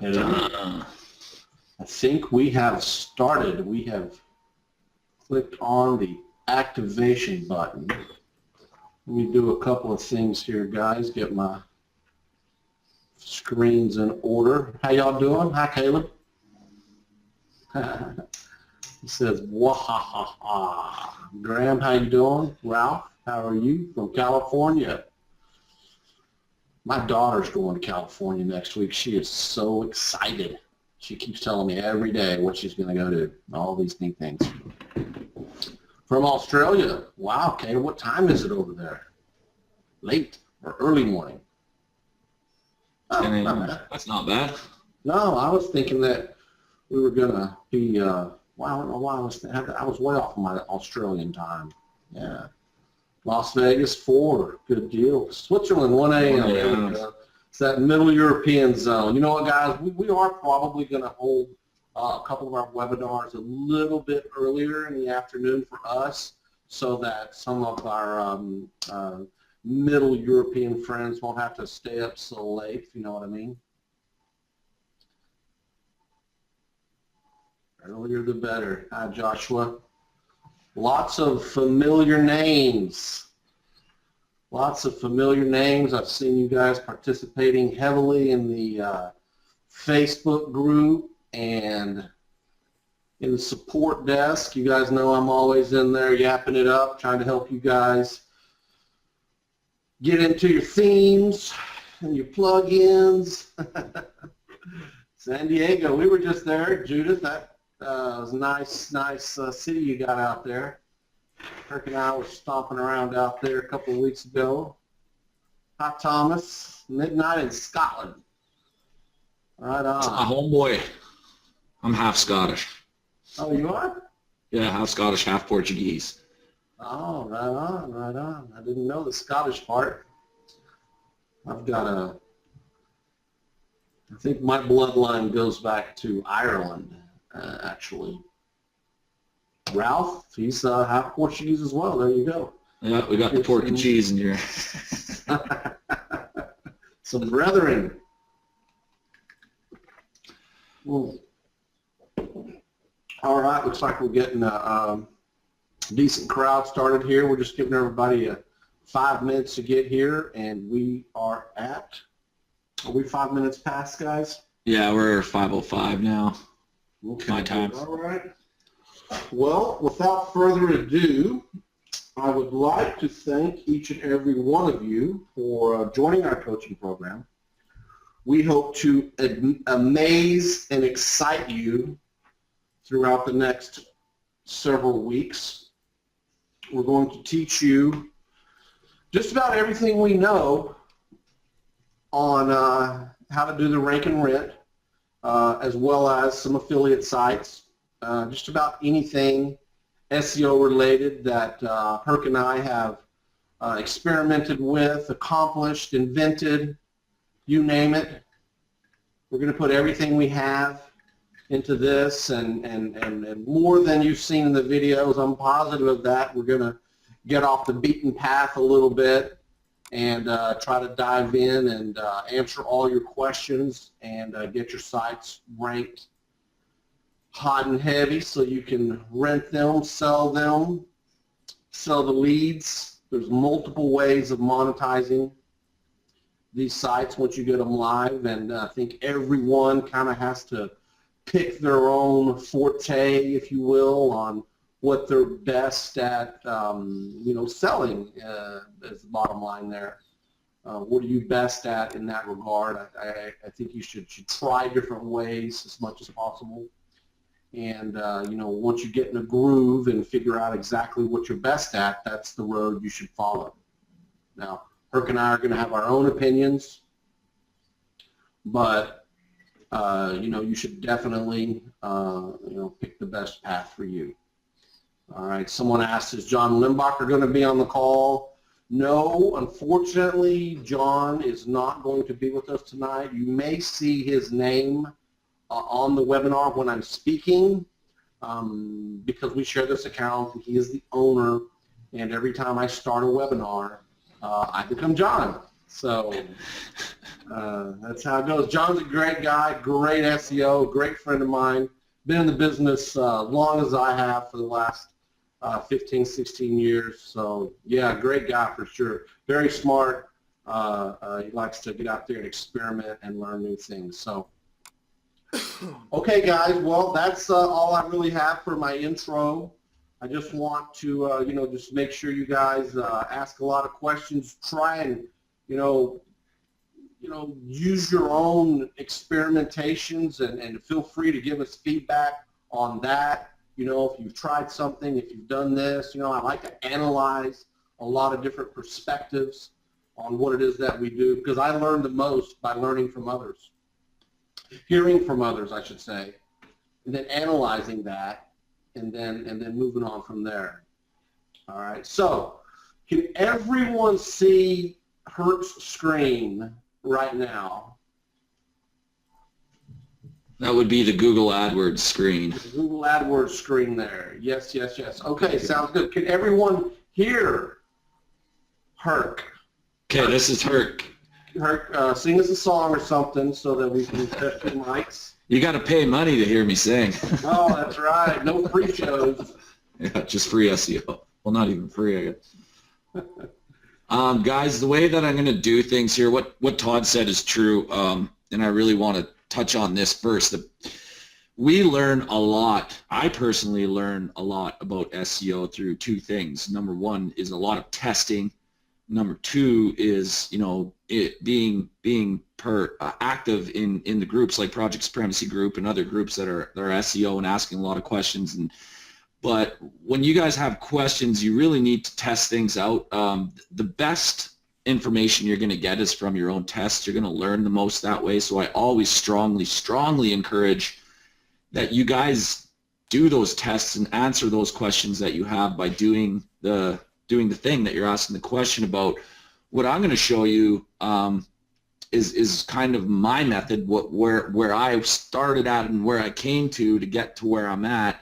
I think we have started. We have clicked on the activation button. Let me do a couple of things here, guys. Get my screens in order. How y'all doing? Hi, Caleb. He says, wahahaha. Graham, how you doing? Ralph, how are you? From California. My daughter's going to California next week. She is so excited. She keeps telling me every day what she's going to go do. All these neat things. From Australia. Wow, Kate, what time is it over there? Late or early morning? Oh, not bad. That's not bad. No, I was thinking that we were going to be, well, I don't know why I was way off my Australian time. Yeah. Las Vegas, 4. Good deal. Switzerland, 1 a.m. It's that middle European zone. You know what, guys? We are probably going to hold a couple of our webinars a little bit earlier in the afternoon for us so that some of our middle European friends won't have to stay up so late, if you know what I mean. Earlier the better. Hi, Joshua. Lots of familiar names. Lots of familiar names. I've seen you guys participating heavily in the Facebook group and in the support desk. You guys know I'm always in there yapping it up, trying to help you guys get into your themes and your plugins. San Diego, we were just there. Judith, that was a nice city you got out there. Kirk and I were stomping around out there a couple of weeks ago. Hi, Thomas. Midnight in Scotland. Right on. My homeboy. I'm half Scottish. Oh, you are? Yeah, half Scottish, half Portuguese. Oh, right on, right on. I didn't know the Scottish part. I've got I think my bloodline goes back to Ireland, actually. Ralph, he's half Portuguese as well. There you go. Yeah, we got the pork and cheese in here. Some brethren. Well, all right, looks like we're getting a decent crowd started here. We're just giving everybody 5 minutes to get here, and we are we 5 minutes past, guys? Yeah, we're 5:05 now. Okay. My time. All right. Well, without further ado, I would like to thank each and every one of you for joining our coaching program. We hope to amaze and excite you throughout the next several weeks. We're going to teach you just about everything we know on how to do the rank and rent, as well as some affiliate sites. Just about anything SEO related that Herc and I have experimented with, accomplished, invented, you name it. We're going to put everything we have into this and more than you've seen in the videos. I'm positive of that. We're going to get off the beaten path a little bit and try to dive in and answer all your questions and get your sites ranked hot and heavy so you can rent them, sell the leads. There's multiple ways of monetizing these sites once you get them live, and I think everyone kind of has to pick their own forte, if you will, on what they're best at, selling is the bottom line there. What are you best at in that regard? I think you should try different ways as much as possible. And, once you get in a groove and figure out exactly what you're best at, that's the road you should follow. Now, Herc and I are going to have our own opinions, but, you should definitely, pick the best path for you. All right, someone asked, is John Limbacher going to be on the call? No, unfortunately, John is not going to be with us tonight. You may see his name on the webinar when I'm speaking because we share this account and he is the owner, and every time I start a webinar I become John. So That's how it goes. John's a great guy, great SEO, great friend of mine. Been in the business long as I have for the last 15, 16 years. So, yeah, great guy for sure. Very smart. He likes to get out there and experiment and learn new things. So, okay, guys. Well, that's all I really have for my intro. I just want to, just make sure you guys ask a lot of questions. Try and, use your own experimentations and feel free to give us feedback on that. If you've tried something, if you've done this, I like to analyze a lot of different perspectives on what it is that we do, because I learn the most by learning from others, hearing from others, I should say, and then analyzing that, and then moving on from there. All right. So, can everyone see Hert's screen right now? That would be the Google AdWords screen. The Google AdWords screen there. Yes, yes, yes. Okay, sounds good. Can everyone hear Herc? Okay, this is Herc. Herc, sing us a song or something so that we can test the mics. You got to pay money to hear me sing. Oh, that's right. No free shows. Yeah, just free SEO. Well, not even free, I guess. Guys, the way that I'm going to do things here, what Todd said is true, and I really want to touch on this first. We learn a lot. I personally learn a lot about SEO through two things. Number one is a lot of testing. Number two is, it being active in the groups like Project Supremacy Group and other groups that are SEO and asking a lot of questions. But when you guys have questions, you really need to test things out. The best information you're going to get is from your own tests. You're going to learn the most that way. So I always strongly encourage that you guys do those tests and answer those questions that you have by doing the thing that you're asking the question about. What I'm going to show you is kind of my method, where I started at and where I came to get to where I'm at,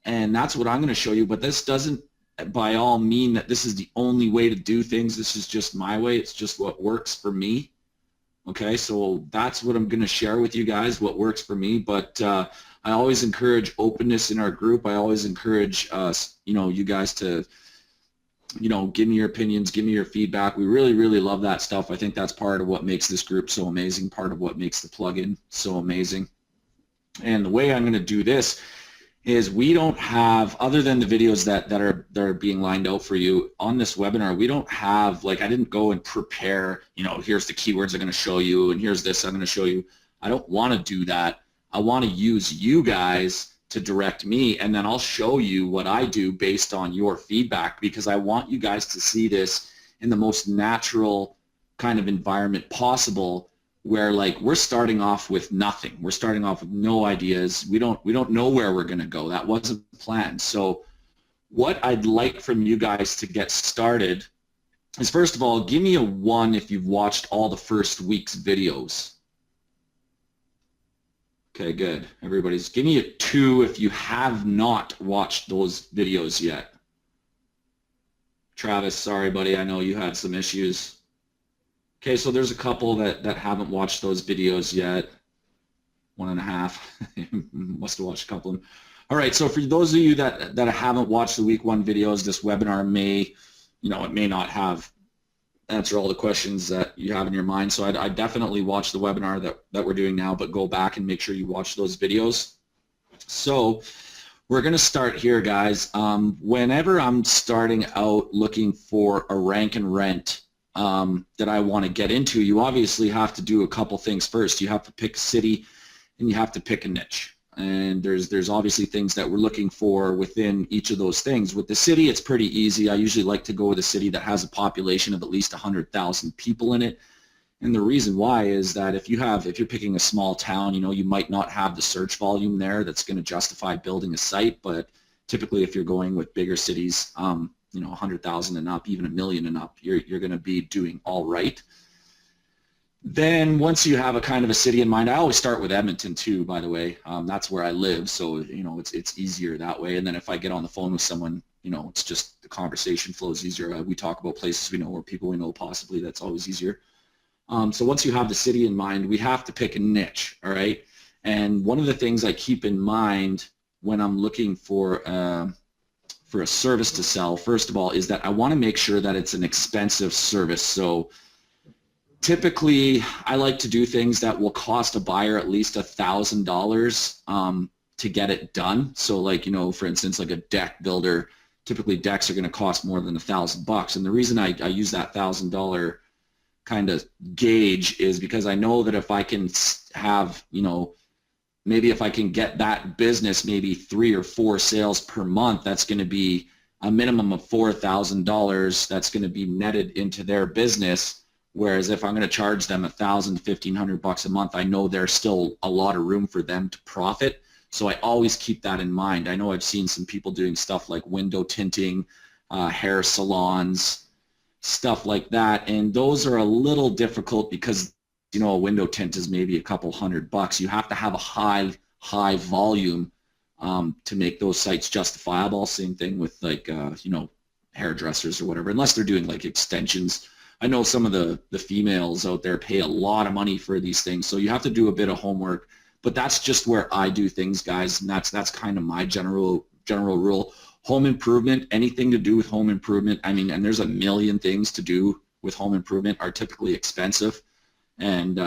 and that's what I'm going to show you. But this doesn't by all mean that this is the only way to do things. This is just my way. It's just what works for me. Okay, so that's what I'm going to share with you guys, what works for me. But I always encourage openness in our group. I always encourage you guys to give me your opinions, give me your feedback. We really, really love that stuff. I think that's part of what makes this group so amazing, part of what makes the plugin so amazing. And the way I'm going to do this is we don't have, other than the videos that are being lined out for you on this webinar, we don't have, I didn't go and prepare, here's the keywords I'm going to show you, and here's this I'm going to show you. I don't want to do that. I want to use you guys to direct me, and then I'll show you what I do based on your feedback, because I want you guys to see this in the most natural kind of environment possible, where we're starting off with nothing. We're starting off with no ideas. We don't know where we're going to go. That wasn't planned. So what I'd like from you guys to get started is, first of all, give me a 1 if you've watched all the first week's videos. Okay, good. Everybody's, give me a 2 if you have not watched those videos yet. Travis, sorry, buddy. I know you had some issues. Okay, so there's a couple that haven't watched those videos yet. 1.5. Must have watched a couple of them. All right, so for those of you that haven't watched the week 1 videos, this webinar may, it may not answer all the questions that you have in your mind. So I definitely watch the webinar that we're doing now, but go back and make sure you watch those videos. So we're going to start here, guys. Whenever I'm starting out looking for a rank and rent that I want to get into, you obviously have to do a couple things first. You have to pick a city and you have to pick a niche. And there's obviously things that we're looking for within each of those things. With the city, it's pretty easy. I usually like to go with a city that has a population of at least 100,000 people in it. And the reason why is that if you're picking a small town, you might not have the search volume there that's going to justify building a site. But typically, if you're going with bigger cities, 100,000 and up, even 1 million and up, you're going to be doing all right. Then once you have a kind of a city in mind, I always start with Edmonton too, by the way. That's where I live, so it's easier that way. And then if I get on the phone with someone, it's just the conversation flows easier. We talk about places we know or people we know possibly. That's always easier. So once you have the city in mind, we have to pick a niche, all right? And one of the things I keep in mind when I'm looking for a service to sell, first of all, is that I want to make sure that it's an expensive service. So typically, I like to do things that will cost a buyer at least $1,000 to get it done. So like, you know, for instance, like a deck builder, typically decks are going to cost more than $1,000. And the reason I use that $1,000 kind of gauge is because I know that if I can have, you know, maybe if I can get that business maybe 3 or 4 sales per month, that's going to be a minimum of $4,000 that's going to be netted into their business. Whereas if I'm going to charge them $1,000 to $1,500 a month, I know there's still a lot of room for them to profit. So I always keep that in mind. I know I've seen some people doing stuff like window tinting, hair salons, stuff like that, and those are a little difficult because, you know, a window tint is maybe a couple $100. You have to have a high volume to make those sites justifiable. Same thing with like you know, hairdressers or whatever, unless they're doing like extensions. I know some of the females out there pay a lot of money for these things, so you have to do a bit of homework. But that's just where I do things, guys, and that's kind of my general rule. Home improvement, anything to do with home improvement, I mean, and there's a million things to do with home improvement, are typically expensive. And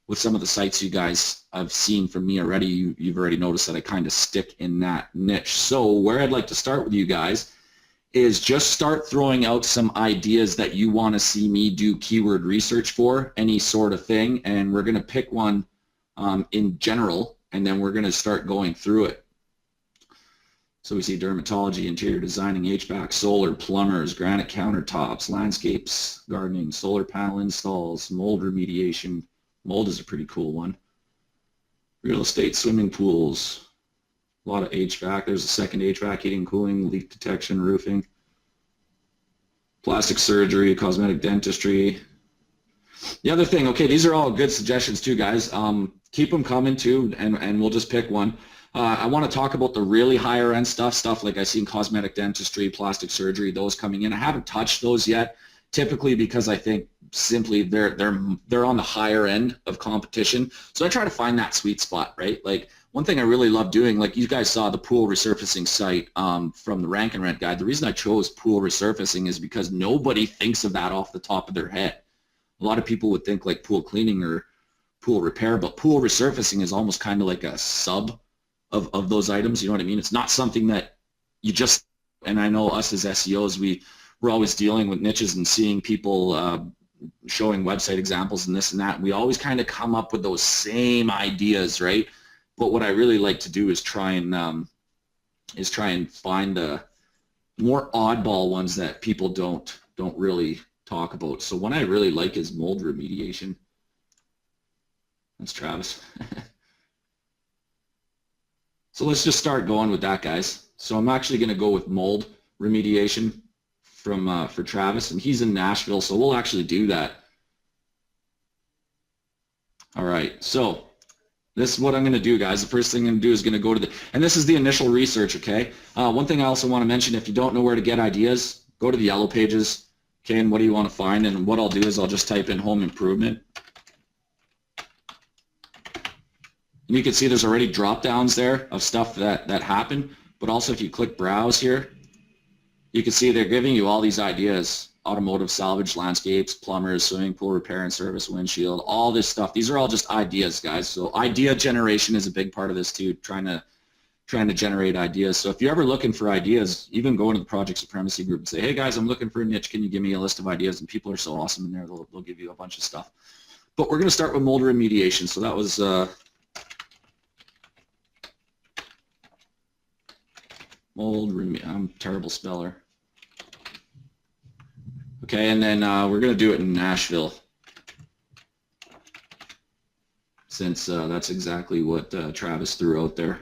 with some of the sites you guys have seen from me already, you've already noticed that I kind of stick in that niche. So where I'd like to start with you guys is just start throwing out some ideas that you want to see me do keyword research for, any sort of thing, and we're going to pick one in general, and then we're going to start going through it. So we see dermatology, interior designing, HVAC, solar, plumbers, granite countertops, landscapes, gardening, solar panel installs, mold remediation. Mold is a pretty cool one. Real estate, swimming pools, a lot of HVAC. There's a second HVAC, heating, cooling, leak detection, roofing. Plastic surgery, cosmetic dentistry. The other thing, okay, these are all good suggestions too, guys. Keep them coming too, and we'll just pick one. I want to talk about the really higher end stuff like I see in cosmetic dentistry, plastic surgery, those coming in. I haven't touched those yet, typically because I think simply they're on the higher end of competition. So I try to find that sweet spot, right? Like one thing I really love doing, like you guys saw the pool resurfacing site from the Rank and Rent guide. The reason I chose pool resurfacing is because nobody thinks of that off the top of their head. A lot of people would think like pool cleaning or pool repair, but pool resurfacing is almost kind of like a sub of those items. You know what I mean? It's not something that you just, and I know us as SEOs, we're always dealing with niches and seeing people showing website examples and this and that. And we always kind of come up with those same ideas, right? But what I really like to do is try and find the more oddball ones that people don't really talk about. So one I really like is mold remediation. That's Travis. So let's just start going with that, guys. So I'm actually going to go with mold remediation for Travis, and he's in Nashville, so we'll actually do that. All right, so this is what I'm going to do, guys. The first thing I'm going to do is going to go to and this is the initial research, okay? One thing I also want to mention, if you don't know where to get ideas, go to the yellow pages, okay, and what do you want to find? And what I'll do is I'll just type in home improvement. And you can see there's already drop downs there of stuff that happen, but also if you click browse here, you can see they're giving you all these ideas: automotive salvage, landscapes, plumbers, swimming pool repair and service, windshield, all this stuff. These are all just ideas, guys. So idea generation is a big part of this too, trying to generate ideas. So if you're ever looking for ideas, even go into the Project Supremacy group and say, hey guys, I'm looking for a niche, can you give me a list of ideas? And people are so awesome in there, they'll give you a bunch of stuff. But we're going to start with mold remediation. So that was I'm a terrible speller. Okay, and then we're going to do it in Nashville, since that's exactly what Travis threw out there.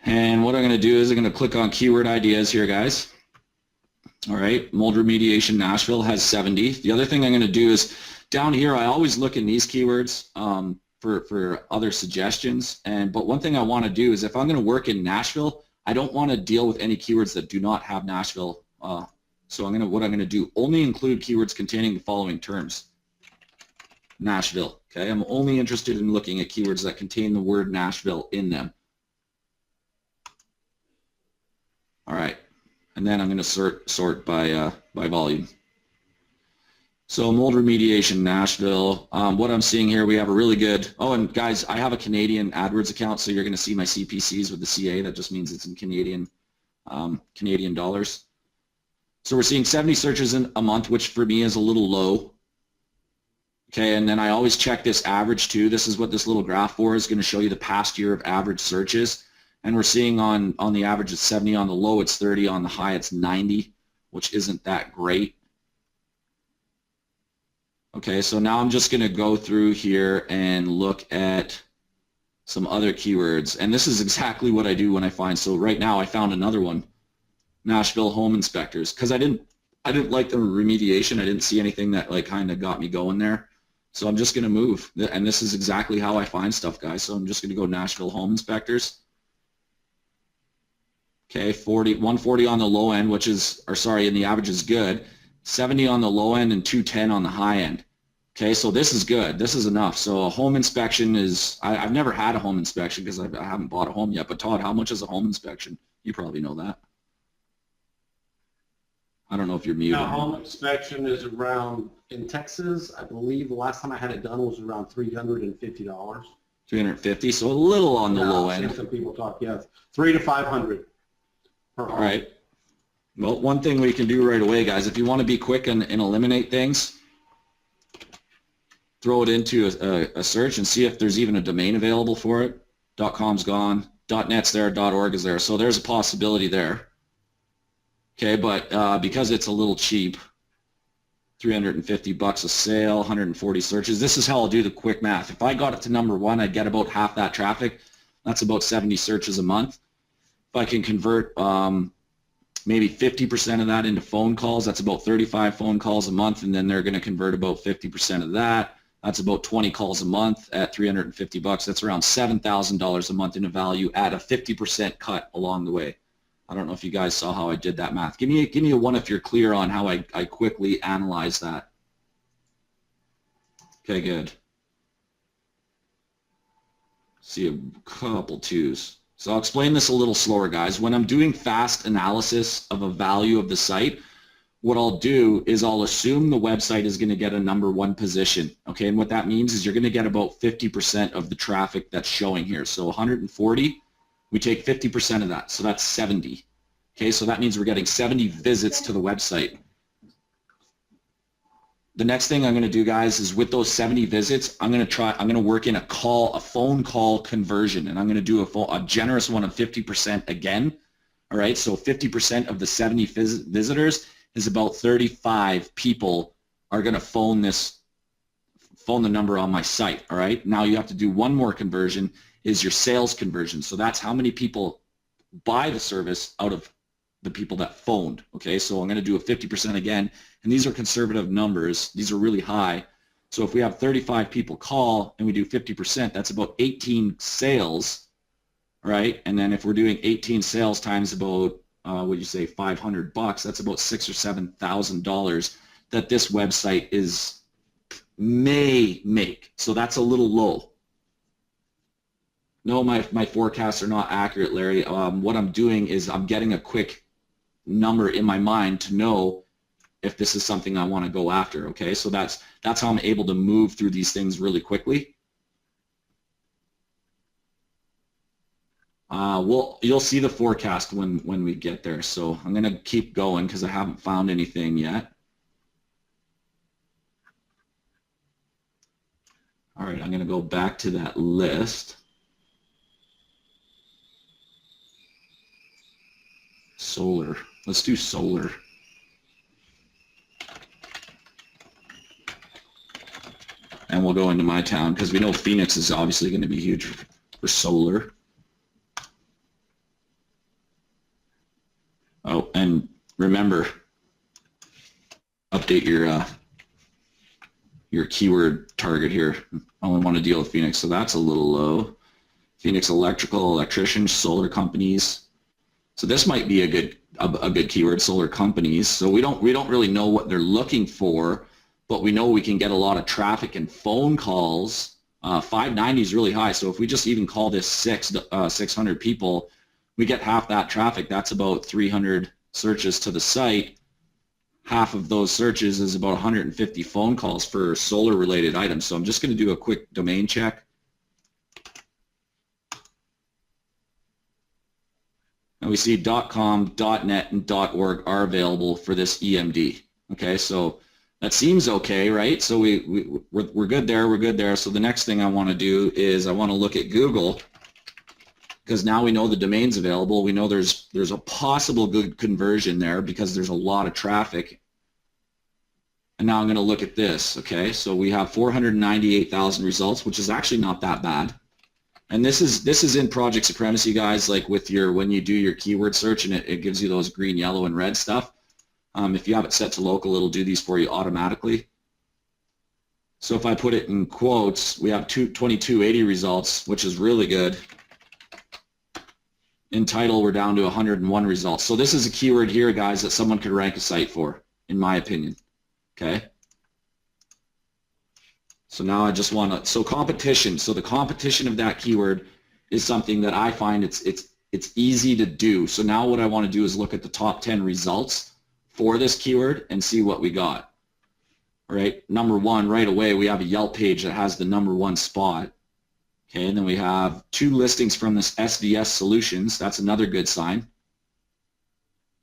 And what I'm going to do is I'm going to click on keyword ideas here, guys. All right, mold remediation Nashville has 70. The other thing I'm going to do is down here, I always look in these keywords for other suggestions. But one thing I want to do is if I'm going to work in Nashville, I don't want to deal with any keywords that do not have Nashville So what I'm gonna do, only include keywords containing the following terms. Nashville, okay? I'm only interested in looking at keywords that contain the word Nashville in them. All right, and then I'm gonna sort by volume. So mold remediation, Nashville. What I'm seeing here, we have a really good, oh, and guys, I have a Canadian AdWords account, so you're gonna see my CPCs with the CA. That just means it's in Canadian dollars. So we're seeing 70 searches in a month, which for me is a little low. Okay, and then I always check this average too. This is what this little graph for is going to show you the past year of average searches. And we're seeing on the average it's 70, on the low it's 30, on the high it's 90, which isn't that great. Okay, so now I'm just going to go through here and look at some other keywords. And this is exactly what I do when I find, so right now I found another one, Nashville home inspectors, because I didn't like the remediation. I didn't see anything that like kind of got me going there. So I'm just going to move, and this is exactly how I find stuff, guys. So I'm just going to go Nashville home inspectors. Okay, 140 on the low end, which is, or sorry, and the average is good. 70 on the low end and 210 on the high end. Okay, so this is good. This is enough. So a home inspection is, I've never had a home inspection because I haven't bought a home yet. But Todd, how much is a home inspection? You probably know that. I don't know if you're muted. Now, home inspection is around, in Texas, I believe the last time I had it done was around $350. 350, so a little on the low end. Some people talk, yes, $300 to $500 per home. All right. Well, one thing we can do right away, guys, if you want to be quick and eliminate things, throw it into a search and see if there's even a domain available for it. .com's gone, .net's there, .org is there, so there's a possibility there. Okay, but because it's a little cheap, $350 a sale, 140 searches. This is how I'll do the quick math. If I got it to number one, I'd get about half that traffic. That's about 70 searches a month. If I can convert maybe 50% of that into phone calls, that's about 35 phone calls a month, and then they're going to convert about 50% of that. That's about 20 calls a month at $350. That's around $7,000 a month in a value at a 50% cut along the way. I don't know if you guys saw how I did that math. Give me a one if you're clear on how I quickly analyze that. Okay, good. See a couple twos. So I'll explain this a little slower, guys. When I'm doing fast analysis of a value of the site, what I'll do is I'll assume the website is going to get a number one position. Okay, and what that means is you're going to get about 50% of the traffic that's showing here. So 140. We take 50% of that, so that's 70. Okay, so that means we're getting 70 visits to the website. The next thing I'm going to do, guys, is with those 70 visits, I'm going to work in a phone call conversion, and I'm going to do a generous one of 50% again. All right, so 50% of the 70 visitors is about 35 people are going to phone the number on my site. All right, now you have to do one more conversion, is your sales conversion. So that's how many people buy the service out of the people that phoned. Okay, so I'm going to do a 50% again, and these are conservative numbers. These are really high. So if we have 35 people call and we do 50%, that's about 18 sales, right? And then if we're doing 18 sales times about, what you say, $500, that's about $6,000 or $7,000 that this website may make. So that's a little low. No, my forecasts are not accurate, Larry. What I'm doing is I'm getting a quick number in my mind to know if this is something I want to go after. Okay, so that's how I'm able to move through these things really quickly. You'll see the forecast when we get there. So I'm going to keep going because I haven't found anything yet. All right, I'm going to go back to that list. Solar. Let's do solar. And we'll go into my town because we know Phoenix is obviously going to be huge for solar. Oh, and remember, update your keyword target here. I only want to deal with Phoenix, so that's a little low. Phoenix electrical, electricians, solar companies. So this might be a good keyword, solar companies. So we don't really know what they're looking for, but we know we can get a lot of traffic and phone calls. 590 is really high. So if we just even call this 600 people, we get half that traffic. That's about 300 searches to the site. Half of those searches is about 150 phone calls for solar related items. So I'm just going to do a quick domain check. And we see .com, .net, and .org are available for this EMD. Okay, so that seems okay, right? So we're good there, we're good there. So the next thing I want to do is I want to look at Google, because now we know the domain's available. We know there's a possible good conversion there because there's a lot of traffic. And now I'm going to look at this, okay? So we have 498,000 results, which is actually not that bad. And this is in Project Supremacy, guys, like with your, when you do your keyword search and it gives you those green, yellow, and red stuff. If you have it set to local, it'll do these for you automatically. So if I put it in quotes, we have 2280 results, which is really good. In title, we're down to 101 results. So this is a keyword here, guys, that someone could rank a site for, in my opinion. Okay. So now I just want to, so competition. So the competition of that keyword is something that I find it's easy to do. So now what I want to do is look at the top 10 results for this keyword and see what we got. All right. Number one, right away, we have a Yelp page that has the #1 spot. Okay. And then we have 2 listings from this SVS Solutions. That's another good sign.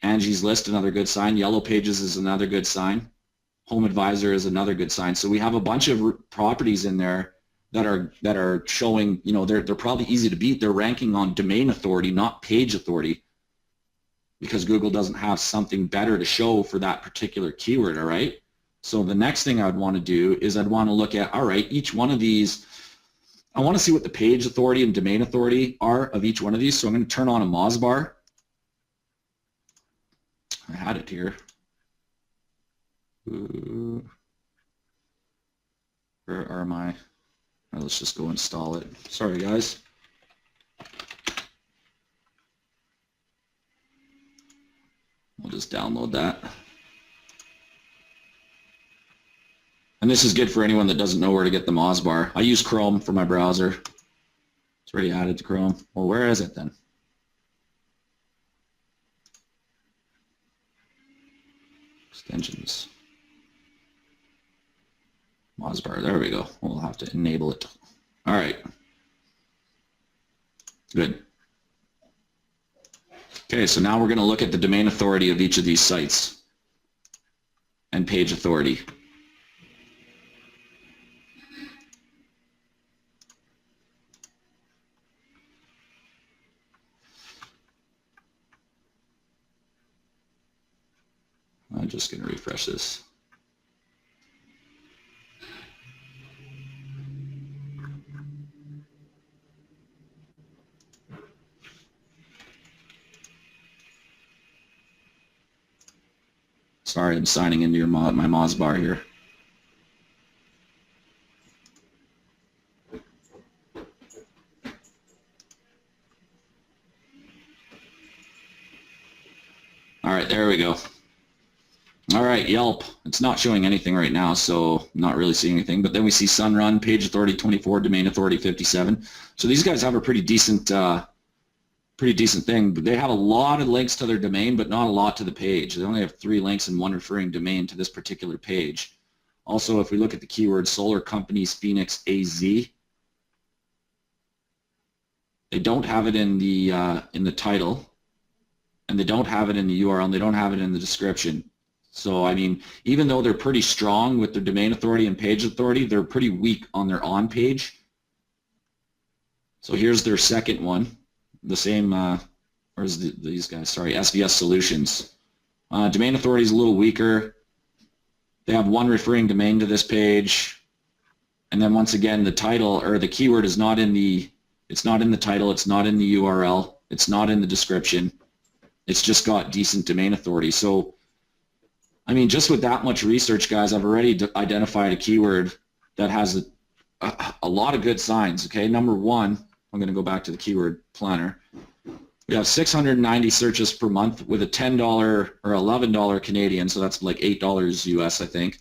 Angie's List, another good sign. Yellow Pages is another good sign. Home Advisor is another good sign. So we have a bunch of properties in there that are showing, you know, they're probably easy to beat. They're ranking on domain authority, not page authority, because Google doesn't have something better to show for that particular keyword, all right? So the next thing I'd want to do is I'd want to look at, all right, each one of these, I want to see what the page authority and domain authority are of each one of these. So I'm going to turn on a Moz bar. I had it here. Where are my, let's just go install it. Sorry guys. We'll just download that. And this is good for anyone that doesn't know where to get the Moz bar. I use Chrome for my browser. It's already added to Chrome. Well, where is it then? Extensions. Moz bar, there we go. We'll have to enable it. All right. Good. Okay, so now we're going to look at the domain authority of each of these sites and page authority. I'm just going to refresh this. Sorry, I'm signing into my Moz bar here. All right, there we go. All right, Yelp. It's not showing anything right now, so not really seeing anything. But then we see Sunrun, page authority 24, domain authority 57. So these guys have a pretty decent thing. But they have a lot of links to their domain, but not a lot to the page. They only have 3 links and 1 referring domain to this particular page. Also, if we look at the keyword solar companies Phoenix AZ, they don't have it in the title, and they don't have it in the URL, and they don't have it in the description. So, I mean, even though they're pretty strong with their domain authority and page authority, they're pretty weak on their on page. So here's their second one. The same, where's these guys? Sorry, SVS Solutions. Domain authority is a little weaker. They have 1 referring domain to this page. And then once again, the title or the keyword is not in the, it's not in the title, it's not in the URL, it's not in the description. It's just got decent domain authority. So, I mean, just with that much research, guys, I've already identified a keyword that has a lot of good signs, okay? Number 1, I'm going to go back to the keyword planner. We have 690 searches per month with a $10 or $11 Canadian, so that's like $8 US, I think,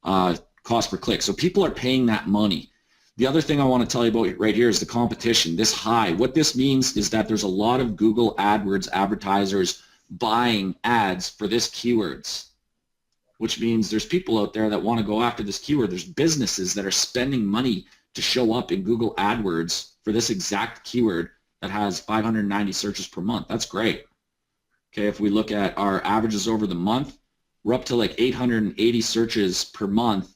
cost per click. So people are paying that money. The other thing I want to tell you about right here is the competition, this high. What this means is that there's a lot of Google AdWords advertisers buying ads for this keywords, which means there's people out there that want to go after this keyword. There's businesses that are spending money to show up in Google AdWords for this exact keyword that has 590 searches per month. That's great. Okay, if we look at our averages over the month, we're up to like 880 searches per month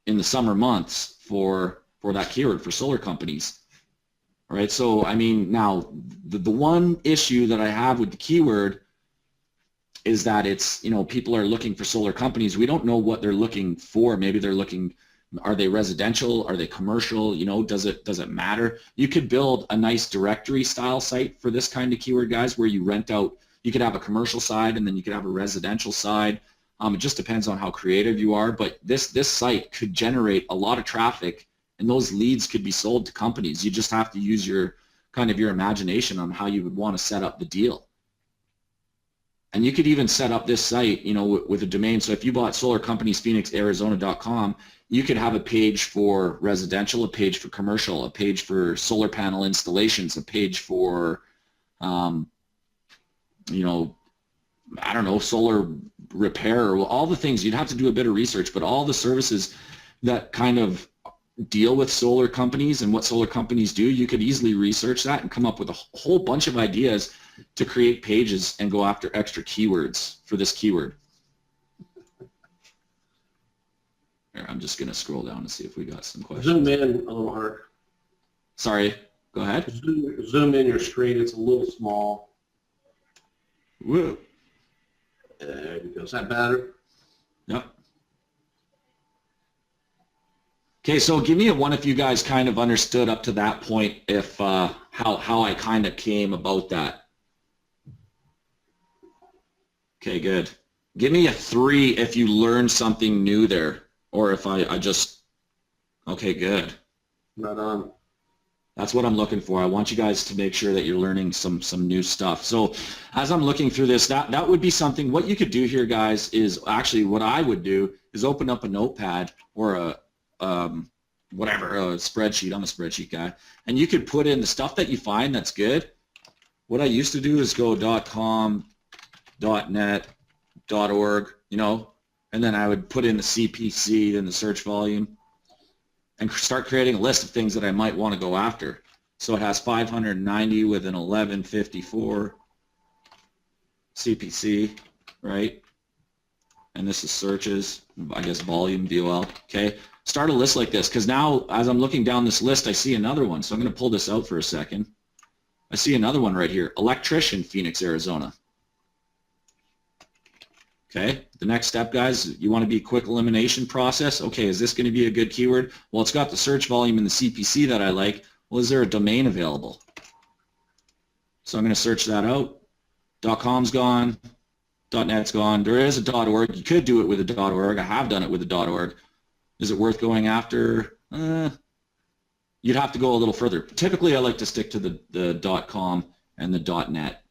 in the summer months for that keyword for solar companies. All right, so I mean, now the one issue that I have with the keyword is that it's, you know, people are looking for solar companies. We don't know what they're looking for. Maybe they're looking, are they residential? Are they commercial? You know, does it matter? You could build a nice directory style site for this kind of keyword, guys, where you rent out, you could have a commercial side and then you could have a residential side. It just depends on how creative you are, but this site could generate a lot of traffic and those leads could be sold to companies. You just have to use your kind of your imagination on how you would want to set up the deal. And you could even set up this site, you know, with a domain. So if you bought solarcompaniesphoenixarizona.com, you could have a page for residential, a page for commercial, a page for solar panel installations, a page for, you know, I don't know, solar repair, all the things. You'd have to do a bit of research, but all the services that kind of deal with solar companies and what solar companies do, you could easily research that and come up with a whole bunch of ideas to create pages and go after extra keywords for this keyword. Here, I'm just going to scroll down to see if we got some questions. Zoom in a little hard. Sorry, go ahead. Zoom in your screen. It's a little small. Whoa. There you go. Is that better? Yep. Okay, so give me a one if you guys kind of understood up to that point, if how I kind of came about that. Okay, good. Give me a 3 if you learned something new there, or if I just, okay, good. Right on. That's what I'm looking for. I want you guys to make sure that you're learning some new stuff. So as I'm looking through this, that would be something. What you could do here, guys, is actually what I would do is open up a notepad or a whatever, a spreadsheet. I'm a spreadsheet guy. And you could put in the stuff that you find that's good. What I used to do is go .com, .net, .org, you know, and then I would put in the CPC in the search volume and start creating a list of things that I might want to go after. So it has 590 with an 1154 CPC, right? And this is searches, I guess volume, VOL, okay? Start a list like this, because now as I'm looking down this list, I see another one. So I'm going to pull this out for a second. I see another one right here, electrician, Phoenix, Arizona. Okay, the next step, guys, you want to be a quick elimination process. Okay, is this going to be a good keyword? Well, it's got the search volume and the CPC that I like. Well, is there a domain available? So I'm going to search that out. .com's gone. .net's gone. There is a .org. You could do it with a .org. I have done it with a .org. Is it worth going after? You'd have to go a little further. Typically, I like to stick to the .com and the .net.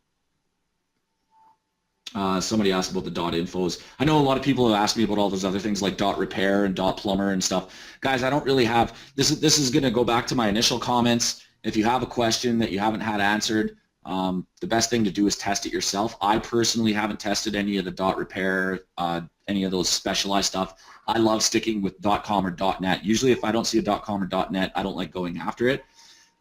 Somebody asked about the .infos. I know a lot of people have asked me about all those other things like .repair and .plumber and stuff. Guys, I don't really have, this is going to go back to my initial comments. If you have a question that you haven't had answered, the best thing to do is test it yourself. I personally haven't tested any of the .repair, any of those specialized stuff. I love sticking with .com or .net. Usually if I don't see a .com or .net, I don't like going after it.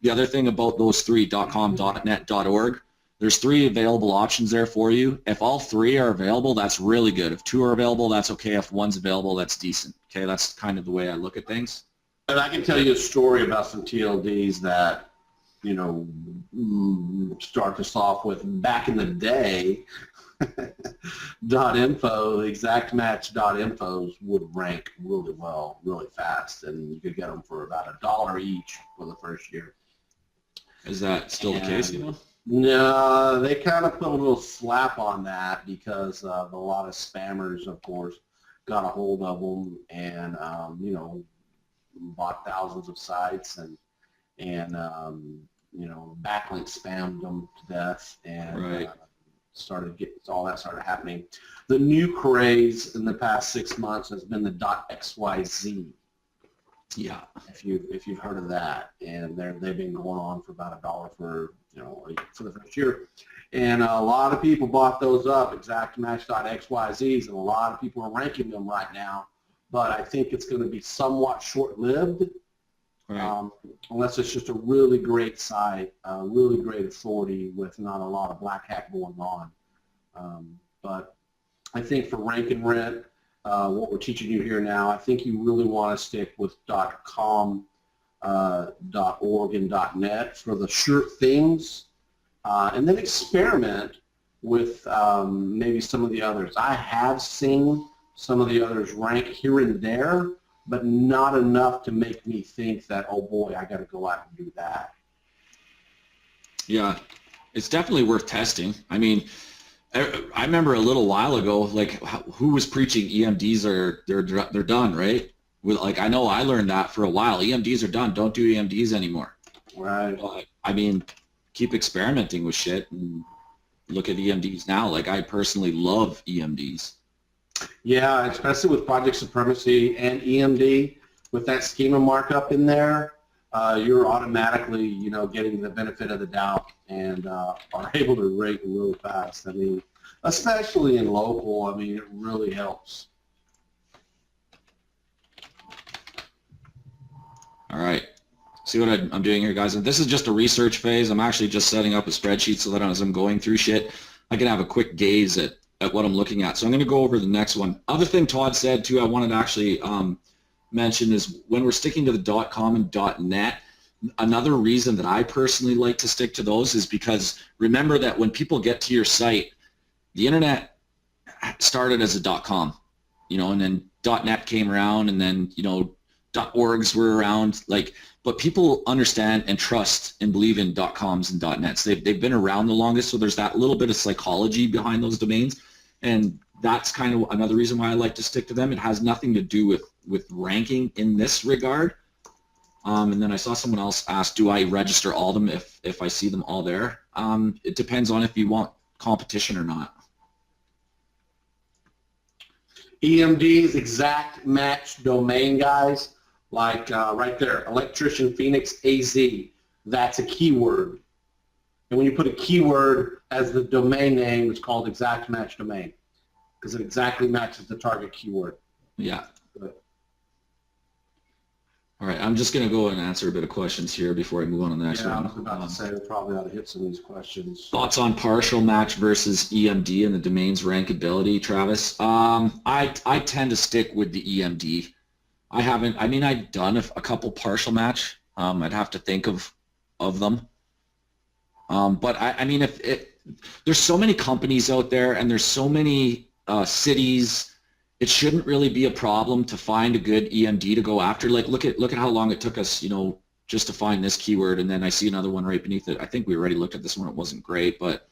The other thing about those three, .com, .net, .org, there's 3 available options there for you. If all 3 are available, that's really good. If 2 are available, that's okay. If 1's available, that's decent. Okay, that's kind of the way I look at things. And I can tell you a story about some TLDs that, you know, start us off with back in the day. .info, exact match .infos would rank really well, really fast, and you could get them for about $1 each for the first year. Is that still the case, you know? No, they kind of put a little slap on that because a lot of spammers, of course, got a hold of them and, you know, bought thousands of sites and backlink spammed them to death, and Right. all that started happening. The new craze in the past 6 months has been the .xyz. Yeah. If you've heard of that, and they've been going on for about $1 for for the first year, and a lot of people bought those up, exact match.xyz's, and a lot of people are ranking them right now. But I think it's going to be somewhat short-lived, Right. unless it's just a really great site, really great authority with not a lot of black hat going on. But I think for rank and rent, what we're teaching you here now, I think you really want to stick with .com, .org, and .net for the sure things, and then experiment with maybe some of the others. I have seen some of the others rank here and there, but not enough to make me think that, oh boy, I got to go out and do that. Yeah, it's definitely worth testing. I mean, I remember a little while ago, like who was preaching EMDs they're done, right? Like I know I learned that for a while. EMDs are done. Don't do EMDs anymore. Right. I mean, keep experimenting with shit and look at EMDs now. Like I personally love EMDs. Yeah, especially with Project Supremacy and EMD, with that schema markup in there, you're automatically, getting the benefit of the doubt and are able to rate really fast. I mean, especially in local, I mean, it really helps. All right. See what I'm doing here, guys? And this is just a research phase. I'm actually just setting up a spreadsheet so that as I'm going through shit, I can have a quick gaze at what I'm looking at. So I'm going to go over the next one. Other thing Todd said, too, I wanted to actually mention is when we're sticking to the .com and .net, another reason that I personally like to stick to those is because remember that when people get to your site, the internet started as a .com, and then .net came around, and then, .orgs were around, but people understand and trust and believe in .coms and .nets. They've been around the longest, so there's that little bit of psychology behind those domains, and that's kind of another reason why I like to stick to them. It has nothing to do with ranking in this regard. And then I saw someone else ask, do I register all of them if I see them all there? It depends on if you want competition or not. EMD's exact match domain, guys, like right there, Electrician Phoenix AZ, that's a keyword. And when you put a keyword as the domain name, it's called exact match domain because it exactly matches the target keyword. Yeah. All right, I'm just going to go and answer a bit of questions here before I move on to the next one. I was about to say we probably ought to hit some of these questions. Thoughts on partial match versus EMD and the domain's rankability, Travis? I tend to stick with the EMD. I've done a couple partial match. I'd have to think of them. But there's so many companies out there and there's so many cities. It shouldn't really be a problem to find a good EMD to go after. Like look at how long it took us, just to find this keyword, and then I see another one right beneath it. I think we already looked at this one. It wasn't great, but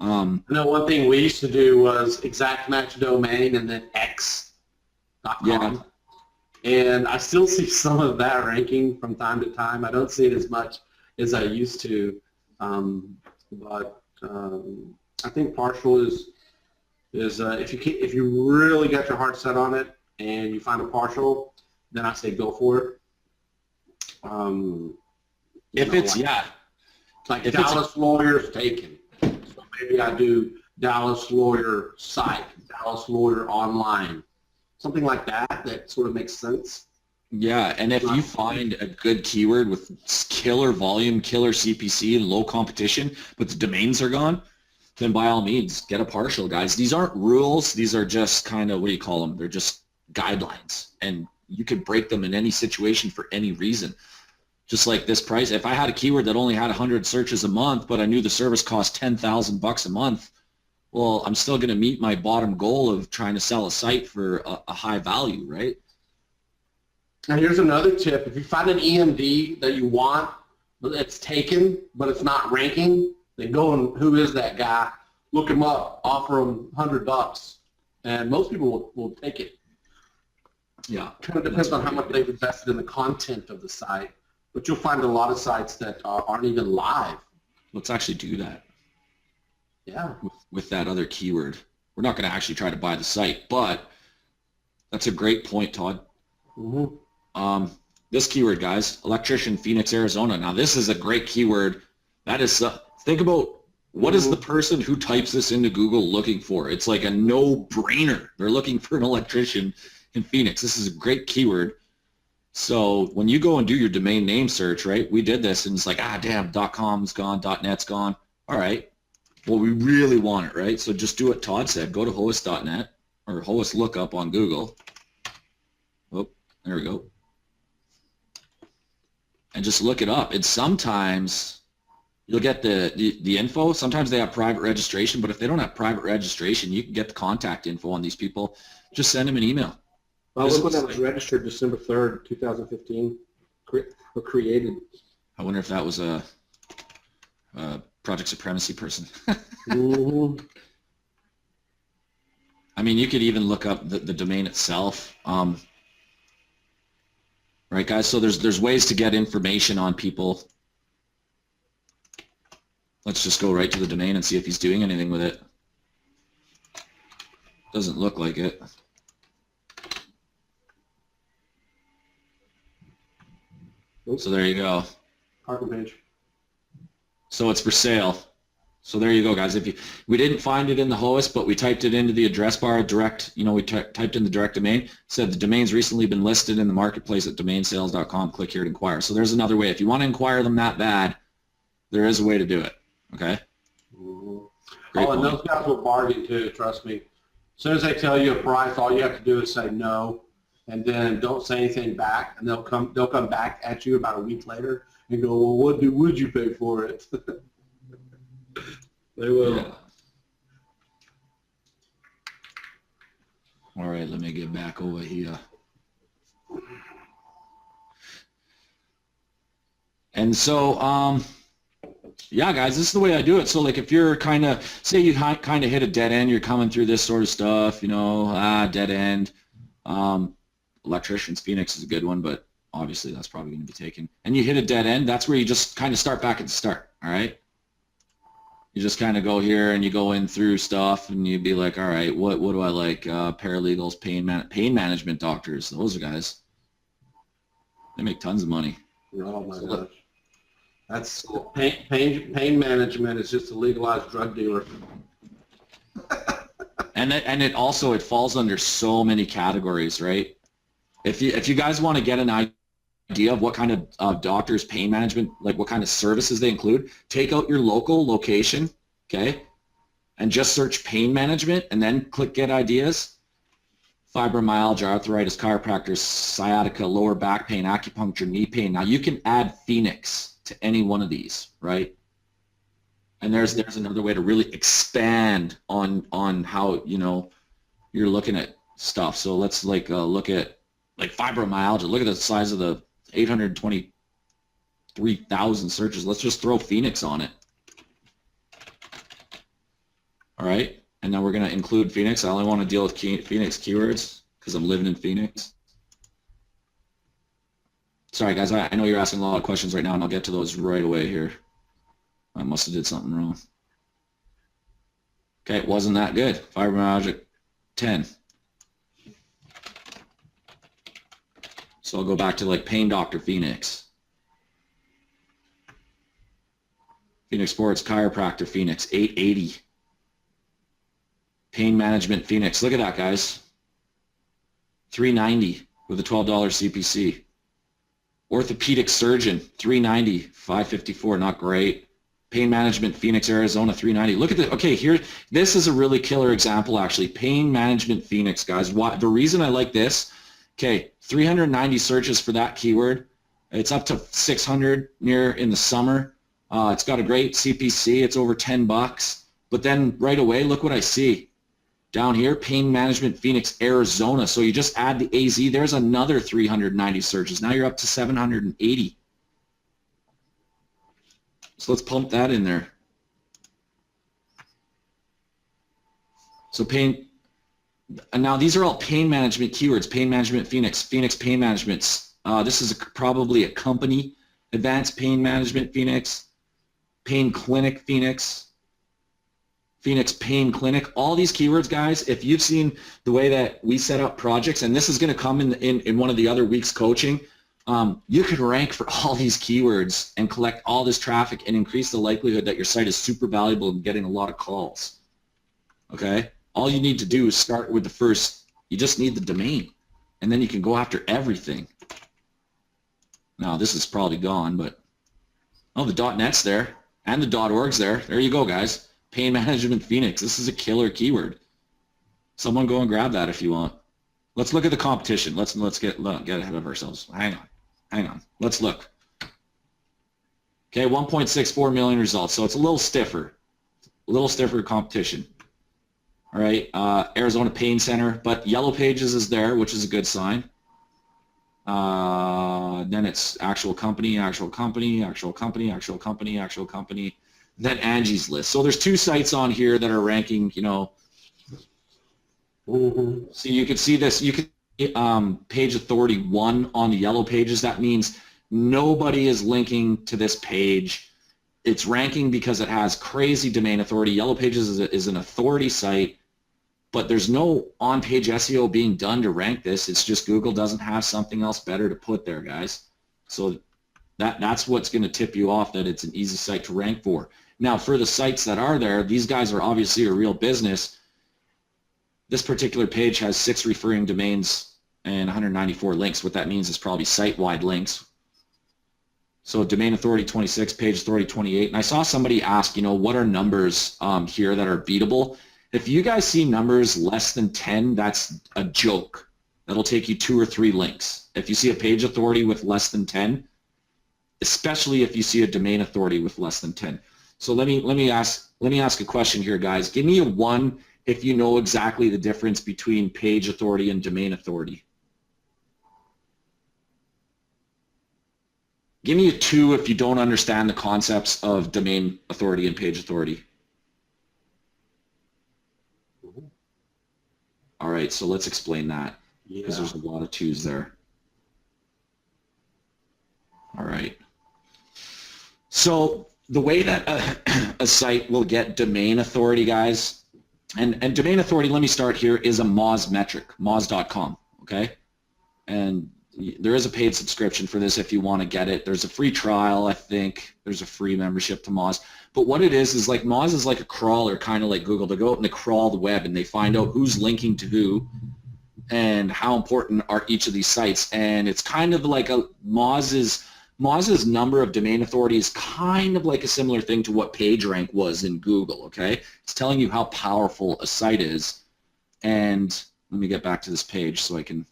I know one thing we used to do was exact match domain and then x.com. Yeah. And I still see some of that ranking from time to time. I don't see it as much as I used to, but I think partial is if you really got your heart set on it and you find a partial, then I say go for it. Like Dallas Lawyer's taken, so maybe I do Dallas Lawyer site, Dallas Lawyer online, something like that sort of makes sense. Yeah, and if you find a good keyword with killer volume, killer CPC, and low competition, but the domains are gone, then by all means, get a partial, guys. These aren't rules. These are just kind of, what do you call them? They're just guidelines, and you could break them in any situation for any reason. Just like this price. If I had a keyword that only had 100 searches a month, but I knew the service cost $10,000 a month, well, I'm still going to meet my bottom goal of trying to sell a site for a high value, right? And here's another tip. If you find an EMD that you want, but it's taken, but it's not ranking, then go and who is that guy? Look him up. Offer him $100, and most people will take it. Yeah. Kind of depends on how much they've invested in the content of the site But you'll find a lot of sites that aren't even live. Let's actually do that. Yeah. With that other keyword. We're not going to actually try to buy the site, but that's a great point, Todd. Mm-hmm. This keyword, guys, electrician, Phoenix, Arizona. Now, this is a great keyword. That is, think about what is the person who types this into Google looking for? It's like a no-brainer. They're looking for an electrician in Phoenix. This is a great keyword. So when you go and do your domain name search, right, we did this, and it's like, damn, .com's gone, .net's gone. All right. Well, we really want it, right? So just do what Todd said. Go to host.net or host lookup on Google. Oh, there we go. And just look it up. And sometimes you'll get the info. Sometimes they have private registration, but if they don't have private registration, you can get the contact info on these people. Just send them an email. Well, look when that was registered, December 3rd, 2015, or created. I wonder if that was a Project Supremacy person. Mm-hmm. I mean, you could even look up the domain itself. Right, guys? So there's ways to get information on people. Let's just go right to the domain and see if he's doing anything with it. Doesn't look like it. So there you go. Parking page. So it's for sale. So there you go, guys. We didn't find it in the host, but we typed it into the address bar direct. We typed in the direct domain. Said the domain's recently been listed in the marketplace at domainsales.com. Click here to inquire. So there's another way. If you want to inquire them that bad, there is a way to do it. Okay. Mm-hmm. And those guys will bargain too. Trust me. As soon as they tell you a price, all you have to do is say no, and then don't say anything back, and they'll come back at you about a week later and go, well, what would you pay for it? They will. Yeah. All right, let me get back over here. And so, yeah, guys, this is the way I do it. So, like, if you're kind of, say you kind of hit a dead end, you're coming through this sort of stuff, dead end. Electricians, Phoenix is a good one, but obviously that's probably going to be taken. And you hit a dead end, that's where you just kind of start back at the start, all right? You just kind of go here and you go in through stuff and you'd be like, all right, what do I like? Paralegals, pain management doctors, those are guys. They make tons of money. Oh my gosh. That's pain management is just a legalized drug dealer. And it also falls under so many categories, right? If you guys want to get an idea of what kind of doctors pain management, like what kind of services they include, take out your local location, okay, and just search pain management and then click get ideas. Fibromyalgia, arthritis, chiropractors, sciatica, lower back pain, acupuncture, knee pain. Now you can add Phoenix to any one of these, right? And there's another way to really expand on how you're looking at stuff. So let's look at fibromyalgia. Look at the size of the 823,000 searches. Let's just throw Phoenix on it. All right, and now we're going to include Phoenix. I only want to deal with Phoenix keywords because I'm living in Phoenix. Sorry, guys, I know you're asking a lot of questions right now, and I'll get to those right away here. I must have did something wrong. Okay, it wasn't that good. Fibromyalgia, 10. So I'll go back to pain doctor Phoenix. Phoenix Sports Chiropractor Phoenix, 880. Pain management Phoenix, look at that, guys. 390 with a $12 CPC. Orthopedic surgeon, 390, 554, not great. Pain management Phoenix, Arizona, 390. Look at this. Okay, here, this is a really killer example, actually. Pain management Phoenix, guys. The reason I like this, okay, 390 searches for that keyword. It's up to 600 near in the summer. It's got a great CPC. It's over 10 bucks. But then right away, look what I see. Down here, pain management Phoenix, Arizona. So you just add the AZ. There's another 390 searches. Now you're up to 780. So let's pump that in there. So pain, and now these are all pain management keywords. Pain management Phoenix, Phoenix pain management. This is probably a company, Advanced Pain Management Phoenix, Pain Clinic Phoenix, Phoenix Pain Clinic. All these keywords, guys, if you've seen the way that we set up projects, and this is going to come in one of the other weeks coaching, you can rank for all these keywords and collect all this traffic and increase the likelihood that your site is super valuable and getting a lot of calls. Okay? All you need to do is start with the first, you just need the domain, and then you can go after everything. Now, this is probably gone, but, oh, the .net's there, and the .org's there. There you go, guys. Pain Management Phoenix. This is a killer keyword. Someone go and grab that if you want. Let's look at the competition. Let's get ahead of ourselves. Hang on. Let's look. Okay, 1.64 million results, so it's a little stiffer competition. All right, Arizona Pain Center, but Yellow Pages is there, which is a good sign. Then it's actual company. Then Angie's List. So there's 2 sites on here that are ranking, you know. So you can see this. You can page authority 1 on the Yellow Pages. That means nobody is linking to this page. It's ranking because it has crazy domain authority. Yellow Pages is an authority site, but there's no on-page SEO being done to rank this. It's just Google doesn't have something else better to put there, guys. So that's what's going to tip you off that it's an easy site to rank for. Now, for the sites that are there, these guys are obviously a real business. This particular page has 6 referring domains and 194 links. What that means is probably site-wide links. So domain authority 26, page authority 28. And I saw somebody ask, you know, what are numbers here that are beatable? If you guys see numbers less than 10, that's a joke. That'll take you 2 or 3 links. If you see a page authority with less than 10, especially if you see a domain authority with less than 10. So let me ask a question here, guys. Give me a 1 if you know exactly the difference between page authority and domain authority. Give me a 2 if you don't understand the concepts of domain authority and page authority. All right, so let's explain that, because there's a lot of 2s there. All right. So the way that a site will get domain authority, guys, and domain authority, let me start here, is a Moz metric, moz.com, okay? And there is a paid subscription for this if you want to get it. There's a free trial, I think. There's a free membership to Moz. But what it is like Moz is like a crawler, kind of like Google. They go out and they crawl the web and they find out who's linking to who and how important are each of these sites. And it's kind of like Moz's number of domain authority is kind of like a similar thing to what PageRank was in Google, okay? It's telling you how powerful a site is. And let me get back to this page so I can,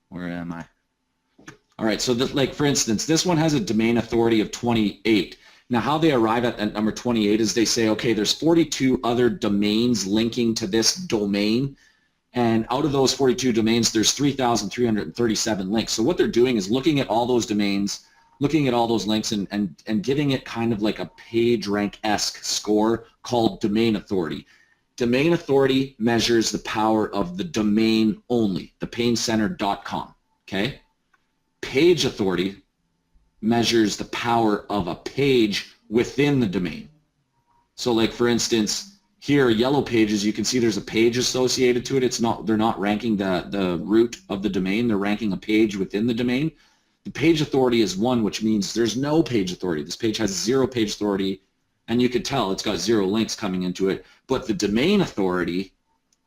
where am I? All right, so like for instance, this one has a domain authority of 28. Now how they arrive at that number 28 is they say, okay, there's 42 other domains linking to this domain. And out of those 42 domains, there's 3,337 links. So what they're doing is looking at all those domains, looking at all those links, and giving it kind of like a PageRank-esque score called domain authority. Domain authority measures the power of the domain only, the paincenter.com, okay? Page authority measures the power of a page within the domain. So like for instance, here, Yellow Pages, you can see there's a page associated to it. They're not ranking the root of the domain. They're ranking a page within the domain. The page authority is 1, which means there's no page authority. This page has 0 page authority, and you could tell it's got 0 links coming into it. But the domain authority,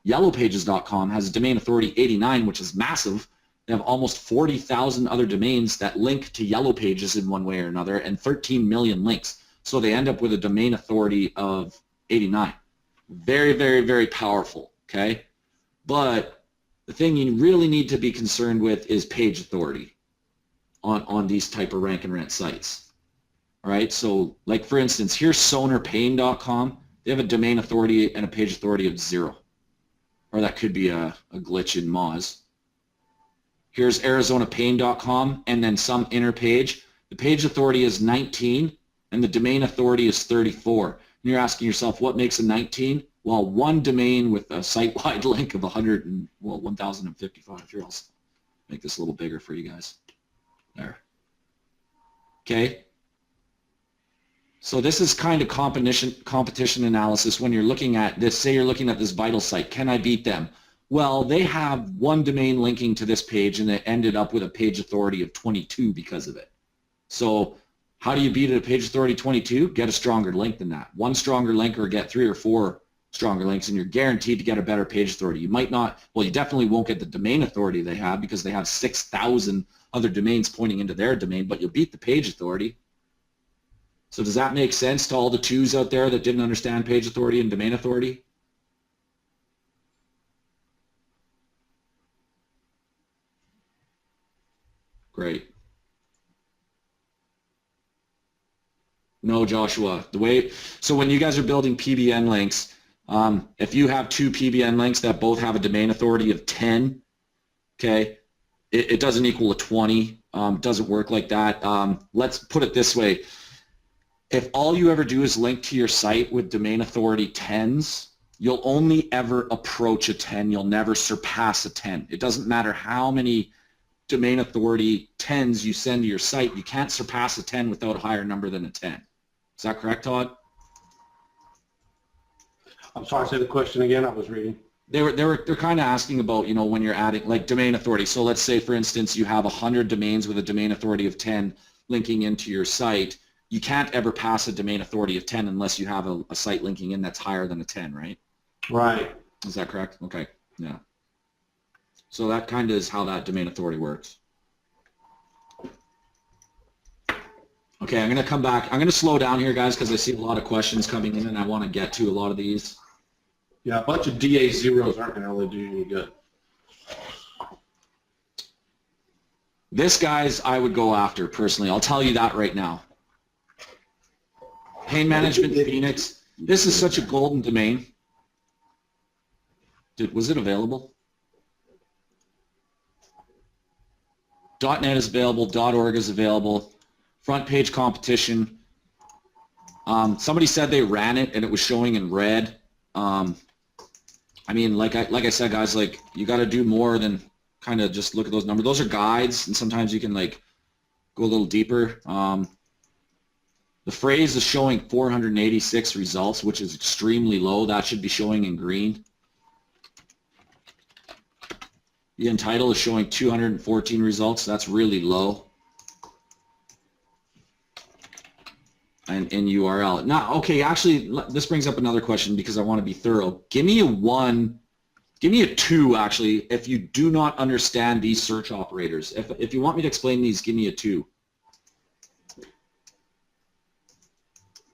yellowpages.com, has a domain authority 89, which is massive. They have almost 40,000 other domains that link to Yellow Pages in one way or another, and 13 million links. So they end up with a domain authority of 89. Very, very, very powerful, okay? But the thing you really need to be concerned with is page authority on these type of rank and rent sites. All right, so like for instance, here's sonarpain.com. They have a domain authority and a page authority of 0. Or that could be a glitch in Moz. Here's arizonapain.com and then some inner page. The page authority is 19 and the domain authority is 34. And you're asking yourself, what makes a 19? Well, one domain with a site-wide link of 1,055. Here, I'll make this a little bigger for you guys. There. Okay? So this is kind of competition analysis when you're looking at this. Say you're looking at this Vital site. Can I beat them? Well, they have one domain linking to this page, and they ended up with a page authority of 22 because of it. So how do you beat a page authority 22? Get a stronger link than that. One stronger link, or get 3 or 4 stronger links, and you're guaranteed to get a better page authority. You might not, well, you definitely won't get the domain authority they have because they have 6,000 other domains pointing into their domain, but you'll beat the page authority. So does that make sense to all the 2s out there that didn't understand page authority and domain authority? Great. No, Joshua. So when you guys are building PBN links, if you have 2 PBN links that both have a domain authority of 10, okay, it doesn't equal a 20. It doesn't work like that. Let's put it this way. If all you ever do is link to your site with domain authority 10s, you'll only ever approach a 10. You'll never surpass a 10. It doesn't matter how many domain authority 10s you send to your site. You can't surpass a 10 without a higher number than a 10. Is that correct, Todd? I'm sorry, say the question again. I was reading. They're kind of asking about, you know, when you're adding like domain authority. So let's say, for instance, you have 100 domains with a domain authority of 10 linking into your site. You can't ever pass a domain authority of 10 unless you have a site linking in that's higher than a 10, right? Right. Is that correct? Okay. Yeah. So that kind of is how that domain authority works. Okay, I'm going to come back. I'm going to slow down here, guys, because I see a lot of questions coming in, and I want to get to a lot of these. Yeah, a bunch of DA zeros aren't going to really do you any good. This, guys, I would go after, personally. I'll tell you that right now. Pain Management Phoenix. This is such a golden domain. Was it available? .net is available. .org is available. Front page competition. Somebody said they ran it and it was showing in red. I mean, like I said, guys, like you got to do more than kind of just look at those numbers. Those are guides, and sometimes you can like go a little deeper. The phrase is showing 486 results, which is extremely low. That should be showing in green. The entitle is showing 214 results. That's really low. And in URL. Now, okay, actually, this brings up another question because I want to be thorough. Give me a 1, give me a 2, actually, if you do not understand these search operators. If you want me to explain these, give me a 2.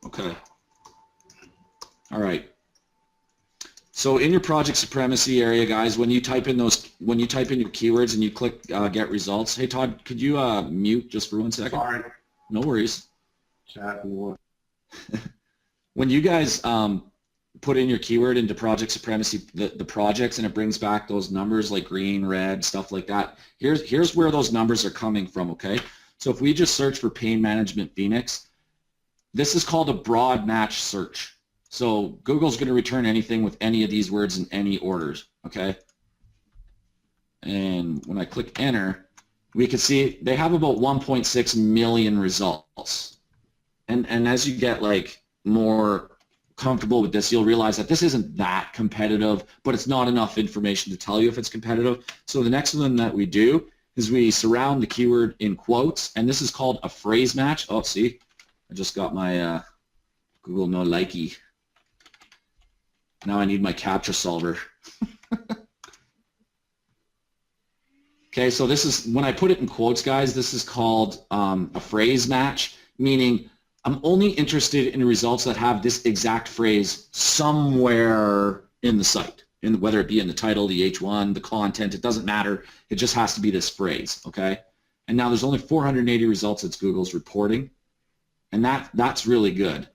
Okay. All right. So in your project supremacy area, guys, when you type in your keywords and you click get results, hey Todd, could you mute just for 1 second? Sorry. No worries. Chat and what? When you guys put in your keyword into project supremacy, the projects, and it brings back those numbers like green, red, stuff like that. Here's where those numbers are coming from. Okay. So if we just search for Pain Management Phoenix, this is called a broad match search. So Google's going to return anything with any of these words in any orders, okay? And when I click enter, we can see they have about 1.6 million results. And as you get like more comfortable with this, you'll realize that this isn't that competitive, but it's not enough information to tell you if it's competitive. So the next one that we do is we surround the keyword in quotes, and this is called a phrase match. Oh, see? I just got my Google no likey. Now I need my CAPTCHA solver. Okay, so this is, when I put it in quotes, guys, this is called a phrase match, meaning I'm only interested in results that have this exact phrase somewhere in the site, whether it be in the title, the H1, the content, it doesn't matter. It just has to be this phrase, okay? And now there's only 480 results that Google's reporting. And that's really good.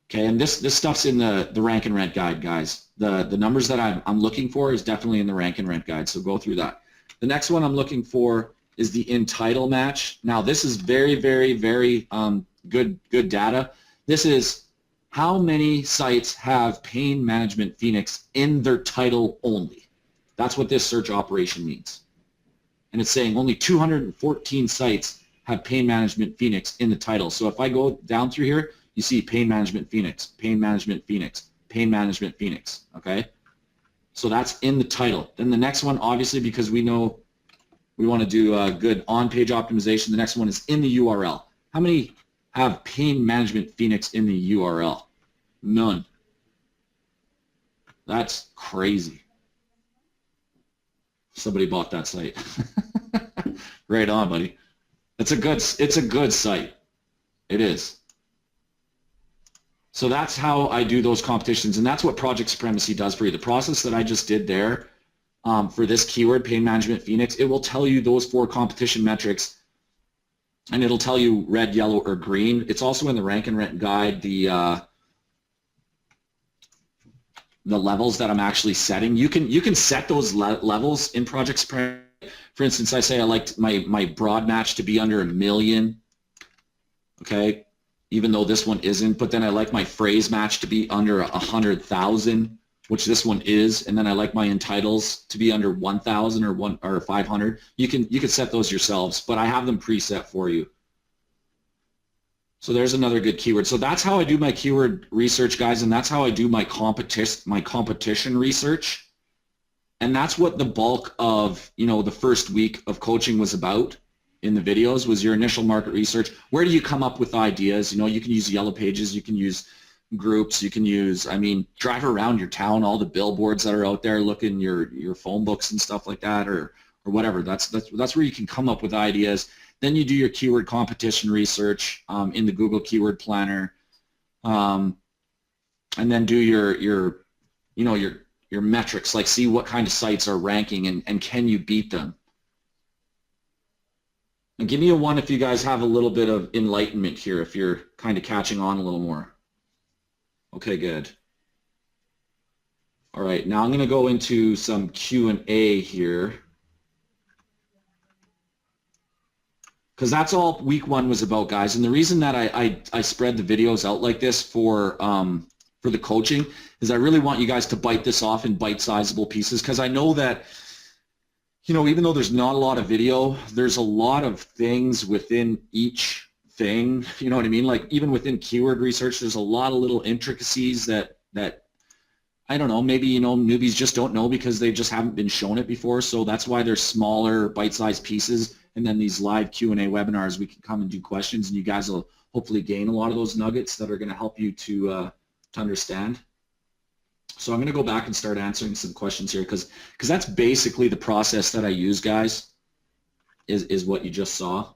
Okay, and this stuff's in the rank and rent guide, guys. The numbers that I'm looking for is definitely in the rank and rent guide, so go through that. The next one I'm looking for is the in title match. Now this is very, very, very good data. This is how many sites have Pain Management Phoenix in their title only. That's what this search operation means. And it's saying only 214 sites have Pain Management Phoenix in the title. So if I go down through here, you see Pain Management Phoenix, Pain Management Phoenix, Pain Management Phoenix, okay? So that's in the title. Then the next one, obviously, because we know we want to do good on-page optimization, the next one is in the URL. How many have Pain Management Phoenix in the URL? None. That's crazy. Somebody bought that site. Right on, buddy. It's a good site. It is. So that's how I do those competitions, and that's what Project Supremacy does for you. The process that I just did there for this keyword, Pain Management Phoenix, it will tell you those 4 competition metrics, and it'll tell you red, yellow, or green. It's also in the rank and rent guide, the levels that I'm actually setting. You can set those levels in Project Supremacy. For instance, I say I liked my broad match to be under 1 million, okay, even though this one isn't, but then I like my phrase match to be under 100,000, which this one is, and then I like my entitles to be under 1,000 or 500. You can set those yourselves, but I have them preset for you. So there's another good keyword. So that's how I do my keyword research, guys, and that's how I do my competition research. And that's what the bulk of, the first week of coaching was about in the videos, was your initial market research. Where do you come up with ideas? You can use Yellow Pages, you can use groups, you can use, drive around your town, all the billboards that are out there, look in your phone books and stuff like that, or whatever. That's where you can come up with ideas. Then you do your keyword competition research in the Google Keyword Planner, and then do your metrics, like see what kind of sites are ranking and can you beat them. And give me a 1 if you guys have a little bit of enlightenment here, if you're kind of catching on a little more. Okay, good. All right, now I'm going to go into some Q&A here, because that's all week 1 was about, guys. And the reason that I spread the videos out like this for the coaching is I really want you guys to bite this off in bite-sizable pieces, because I know that, even though there's not a lot of video, there's a lot of things within each thing, you know what I mean? Like even within keyword research, there's a lot of little intricacies that I don't know, maybe, newbies just don't know because they just haven't been shown it before. So that's why there's smaller bite-sized pieces, and then these live Q&A webinars, we can come and do questions, and you guys will hopefully gain a lot of those nuggets that are going to help you to understand. So I'm going to go back and start answering some questions here, because that's basically the process that I use, guys, is what you just saw.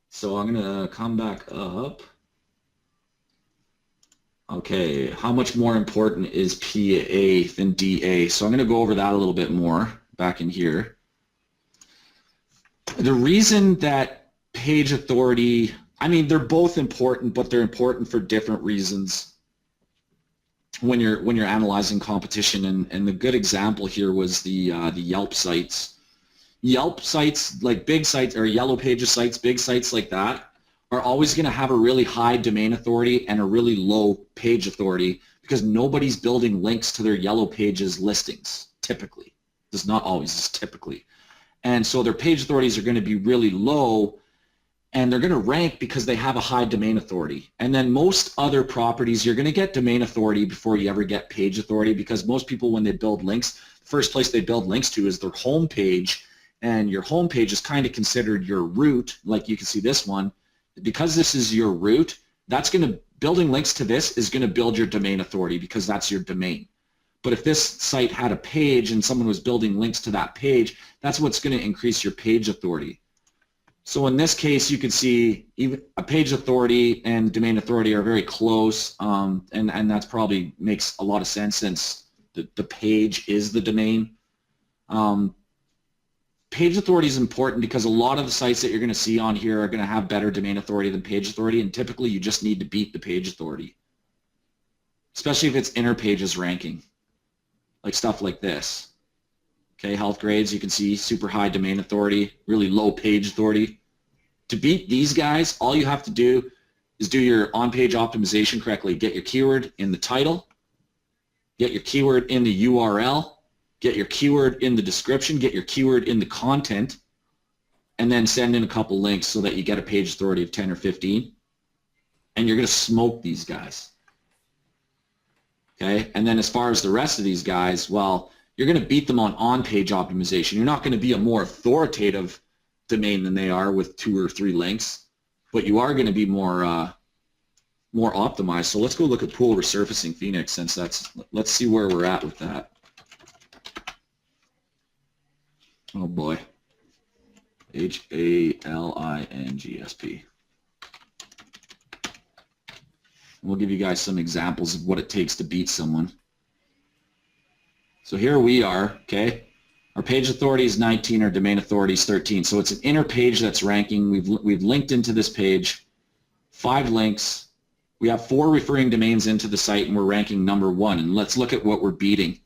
So I'm going to come back up. Okay, how much more important is PA than DA? So I'm going to go over that a little bit more back in here. The reason that page authority, they're both important, but they're important for different reasons when you're analyzing competition. And the good example here was the Yelp sites. Yelp sites, like big sites, or Yellow Pages sites, big sites like that, are always going to have a really high domain authority and a really low page authority, because nobody's building links to their Yellow Pages listings, typically. It's not always, it's typically. And so their page authorities are going to be really low, and they're going to rank because they have a high domain authority. And then most other properties, you're going to get domain authority before you ever get page authority, because most people, when they build links, the first place they build links to is their home page, and your home page is kind of considered your root. Like you can see this one. Because this is your root, building links to this is going to build your domain authority, because that's your domain. But if this site had a page and someone was building links to that page, that's what's going to increase your page authority. So in this case, you can see even a page authority and domain authority are very close, and that's probably makes a lot of sense, since the page is the domain. Page authority is important because a lot of the sites that you're going to see on here are going to have better domain authority than page authority, and typically you just need to beat the page authority, especially if it's inner pages ranking, like stuff like this. Okay, health grades, you can see super high domain authority, really low page authority. To beat these guys, all you have to do is do your on-page optimization correctly. Get your keyword in the title, get your keyword in the URL, get your keyword in the description, get your keyword in the content, and then send in a couple links so that you get a page authority of 10 or 15, and you're going to smoke these guys. Okay, and then as far as the rest of these guys, well, you're going to beat them on on-page optimization. You're not going to be a more authoritative domain than they are with 2 or 3 links, but you are going to be more more optimized. So let's go look at pool resurfacing Phoenix, since let's see where we're at with that. Oh boy. HALINGSP. We'll give you guys some examples of what it takes to beat someone. So here we are, okay? Our page authority is 19, our domain authority is 13. So it's an inner page that's ranking. We've linked into this page, 5 links. We have 4 referring domains into the site, and we're ranking number 1. And let's look at what we're beating.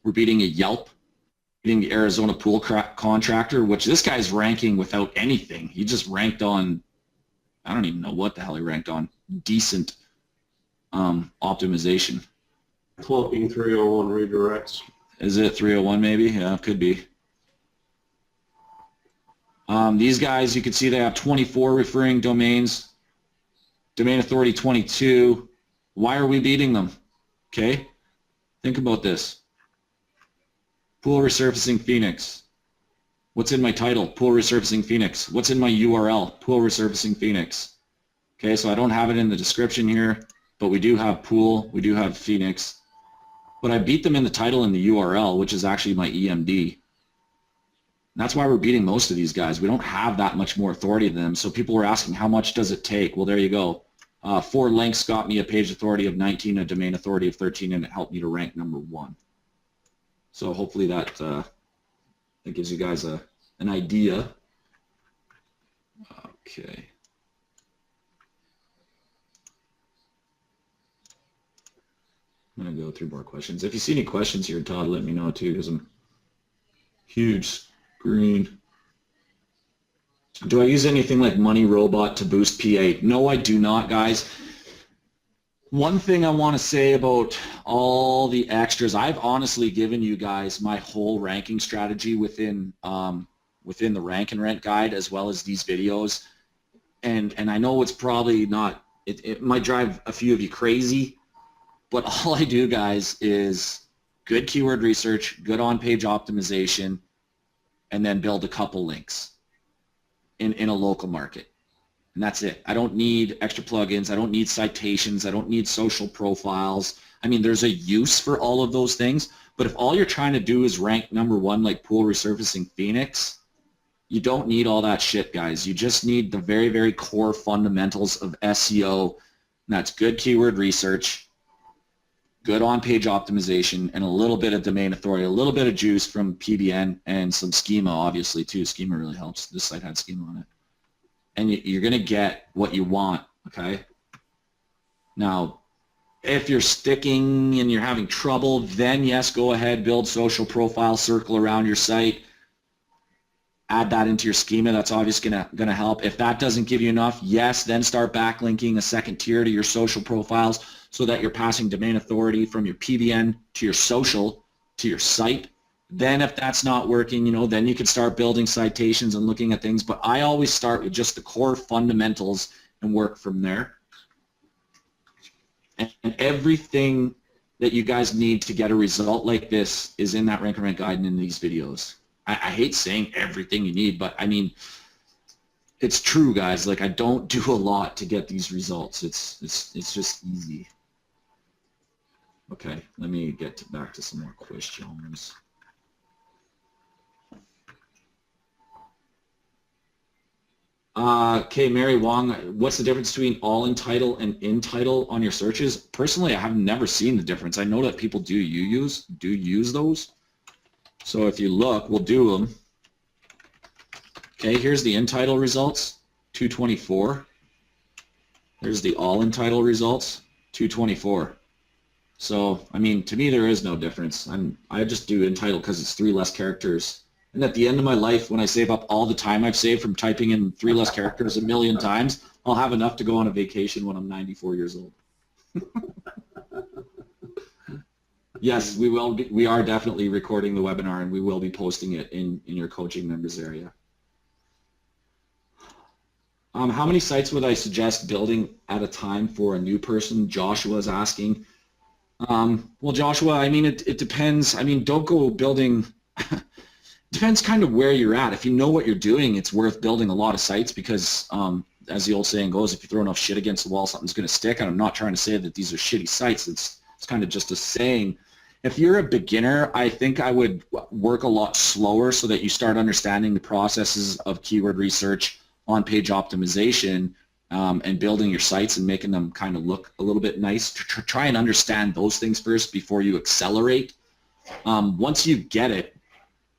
We're beating a Yelp, beating the Arizona Pool Contractor, which this guy's ranking without anything. He just ranked on, I don't even know what the hell he ranked on, decent optimization. Clumping 301 redirects. Is it 301 maybe? Yeah, it could be. These guys, you can see they have 24 referring domains. Domain authority 22. Why are we beating them? Okay, think about this. Pool resurfacing Phoenix. What's in my title? Pool resurfacing Phoenix. What's in my URL? Pool resurfacing Phoenix. Okay, so I don't have it in the description here, but we do have pool, we do have Phoenix. But I beat them in the title and the URL, which is actually my EMD. And that's why we're beating most of these guys. We don't have that much more authority than them. So people were asking, how much does it take? Well, there you go. 4 links got me a page authority of 19, a domain authority of 13, and it helped me to rank number 1. So hopefully that gives you guys an idea. Okay. I'm going to go through more questions. If you see any questions here, Todd, let me know too, because I'm huge screen. Do I use anything like Money Robot to boost PA? No, I do not, guys. One thing I want to say about all the extras, I've honestly given you guys my whole ranking strategy within the rank and rent guide, as well as these videos. And I know it's probably not, it might drive a few of you crazy, but all I do, guys, is good keyword research, good on-page optimization, and then build a couple links in a local market. And that's it. I don't need extra plugins. I don't need citations. I don't need social profiles. I mean, there's a use for all of those things, but if all you're trying to do is rank number 1 like pool resurfacing Phoenix, you don't need all that shit, guys. You just need the very, very core fundamentals of SEO, and that's good keyword research, good on-page optimization, and a little bit of domain authority, a little bit of juice from PBN, and some schema, obviously, too. Schema really helps. This site had schema on it. And you're going to get what you want, okay? Now, if you're sticking and you're having trouble, then yes, go ahead, build social profile, circle around your site, add that into your schema. That's obviously going to help. If that doesn't give you enough, yes, then start backlinking a second tier to your social profiles so that you're passing domain authority from your PBN to your social to your site. Then if that's not working, you know, then you can start building citations and looking at things. But I always start with just the core fundamentals and work from there. And everything that you guys need to get a result like this is in that rank and rent guide and in these videos. I hate saying everything you need, but I mean, it's true, guys. Like, I don't do a lot to get these results. It's just easy. Okay, let me get back to some more questions. Okay, Mary Wong, what's the difference between all in title and in title on your searches? Personally, I have never seen the difference. I know that people do use those. So if you look, we'll do them. Okay, here's the in title results, 224. There's the all in title results, 224. So, I mean, to me, there is no difference. I just do in title because it's 3 less characters. And at the end of my life, when I save up all the time I've saved from typing in 3 less characters a million times, I'll have enough to go on a vacation when I'm 94 years old. Yes, we are definitely recording the webinar, and we will be posting it in your coaching members area. How many sites would I suggest building at a time for a new person? Joshua is asking. Well, Joshua, I mean, it depends. I mean, don't go building. Depends kind of where you're at. If you know what you're doing, it's worth building a lot of sites because, as the old saying goes, if you throw enough shit against the wall, something's going to stick. And I'm not trying to say that these are shitty sites. It's kind of just a saying. If you're a beginner, I think I would work a lot slower so that you start understanding the processes of keyword research, on-page optimization, and building your sites and making them kind of look a little bit nice. Try and understand those things first before you accelerate. Once you get it,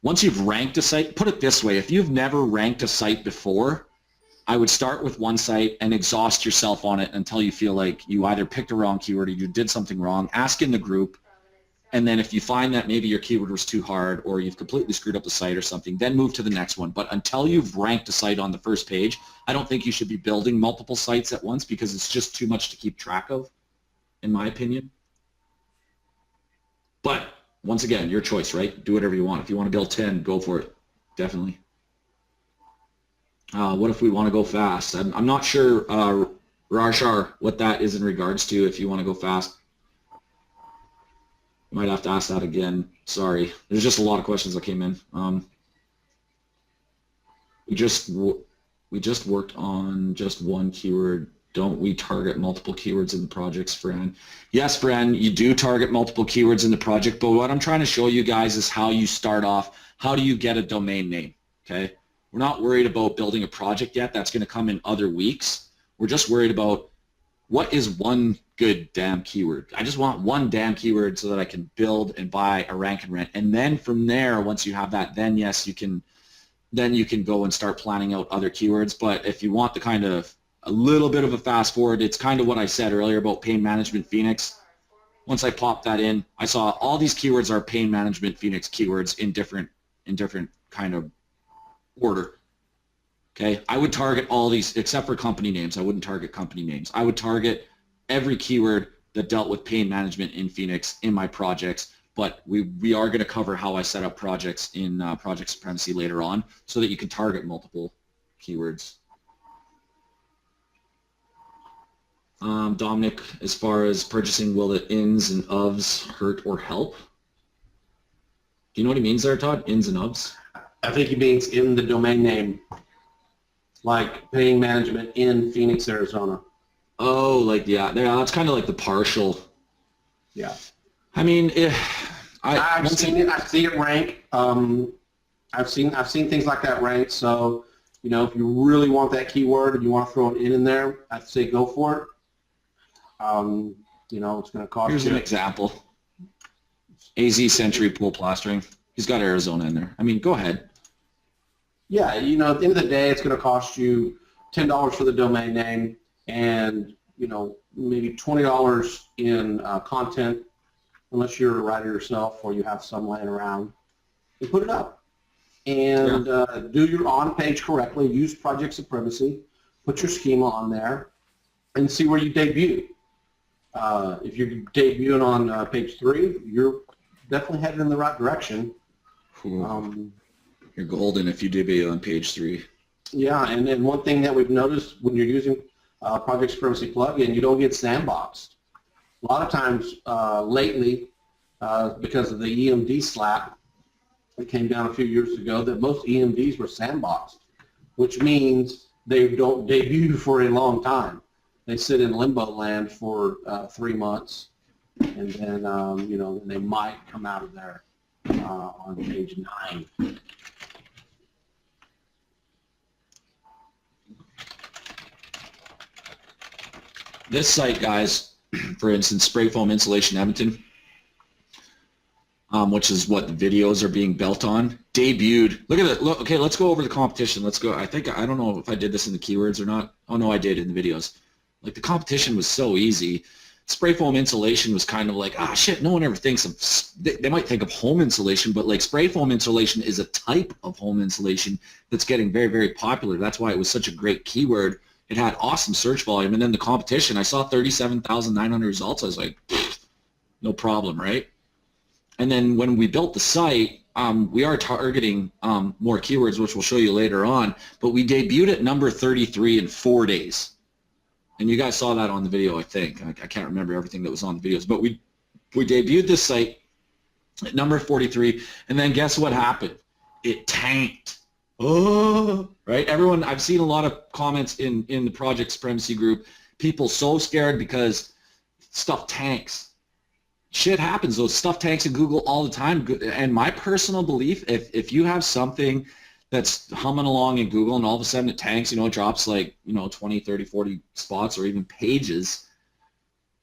once you've ranked a site, put it this way, if you've never ranked a site before, I would start with one site and exhaust yourself on it until you feel like you either picked a wrong keyword or you did something wrong. Ask in the group, and then if you find that maybe your keyword was too hard or you've completely screwed up the site or something, then move to the next one. But until you've ranked a site on the first page, I don't think you should be building multiple sites at once because it's just too much to keep track of, in my opinion. But once again, your choice, right? Do whatever you want. If you want to build 10, go for it. Definitely. What if we want to go fast? I'm not sure, Rashar, what that is in regards to if you want to go fast. You might have to ask that again. Sorry. There's just a lot of questions that came in. We just worked on just one keyword. Don't we target multiple keywords in the projects, Fran? Yes, Fran, you do target multiple keywords in the project, but what I'm trying to show you guys is how you start off. How do you get a domain name, okay? We're not worried about building a project yet. That's going to come in other weeks. We're just worried about what is one good damn keyword. I just want one damn keyword so that I can build and buy a rank and rent. And then from there, once you have that, then yes, you can go and start planning out other keywords. But if you want the kind of a little bit of a fast forward, it's kind of what I said earlier about pain management Phoenix. Once I popped that in, I saw all these keywords are pain management Phoenix keywords in different kind of order. Okay, I would target all these except for company names. I wouldn't target company names. I would target every keyword that dealt with pain management in Phoenix in my projects, but we are going to cover how I set up projects in Project Supremacy later on so that you can target multiple keywords. Dominic, as far as purchasing, will the ins and ofs hurt or help? Do you know what he means there, Todd? Ins and ofs? I think he means in the domain name, like pain management in Phoenix, Arizona. Oh, like yeah, that's kind of like the partial. Yeah. I mean, I've seen it. I see it rank. I've seen things like that rank. So, you know, if you really want that keyword and you want to throw an in there, I'd say go for it. You know, it's going to cost. Here's an example. AZ Century Pool Plastering. He's got Arizona in there. I mean, go ahead. Yeah, you know, at the end of the day, it's going to cost you $10 for the domain name and, you know, maybe $20 in content, unless you're a writer yourself or you have some laying around. You put it up and do your on-page correctly. Use Project Supremacy. Put your schema on there and see where you debut. If you're debuting on page 3, you're definitely headed in the right direction. You're golden if you debut on page 3. Yeah, and then one thing that we've noticed when you're using Project Supremacy plugin, you don't get sandboxed. A lot of times lately, because of the EMD slap that came down a few years ago, that most EMDs were sandboxed, which means they don't debut for a long time. They sit in limbo land for 3 months, and then you know, they might come out of there on page 9. This site, guys, for instance, Spray Foam Insulation Edmonton, which is what the videos are being built on, debuted. Look at it. Look, okay, let's go over the competition. Let's go. I don't know if I did this in the keywords or not. Oh, no, I did in the videos. Like, the competition was so easy. Spray foam insulation was kind of like, ah, shit, no one ever thinks of, they might think of home insulation, but like spray foam insulation is a type of home insulation that's getting very, very popular. That's why it was such a great keyword. It had awesome search volume. And then the competition, I saw 37,900 results. I was like, no problem, right? And then when we built the site, we are targeting more keywords, which we'll show you later on, but we debuted at number 33 in 4 days. And you guys saw that on the video, I think. I can't remember everything that was on the videos, but we debuted this site at number 43, and then guess what happened? It tanked. Oh, right? Everyone, I've seen a lot of comments in the Project Supremacy group, people so scared because stuff tanks. Shit happens. Those stuff tanks in Google all the time. And my personal belief, if you have something that's humming along in Google and all of a sudden it tanks, it drops like, 20, 30, 40 spots or even pages,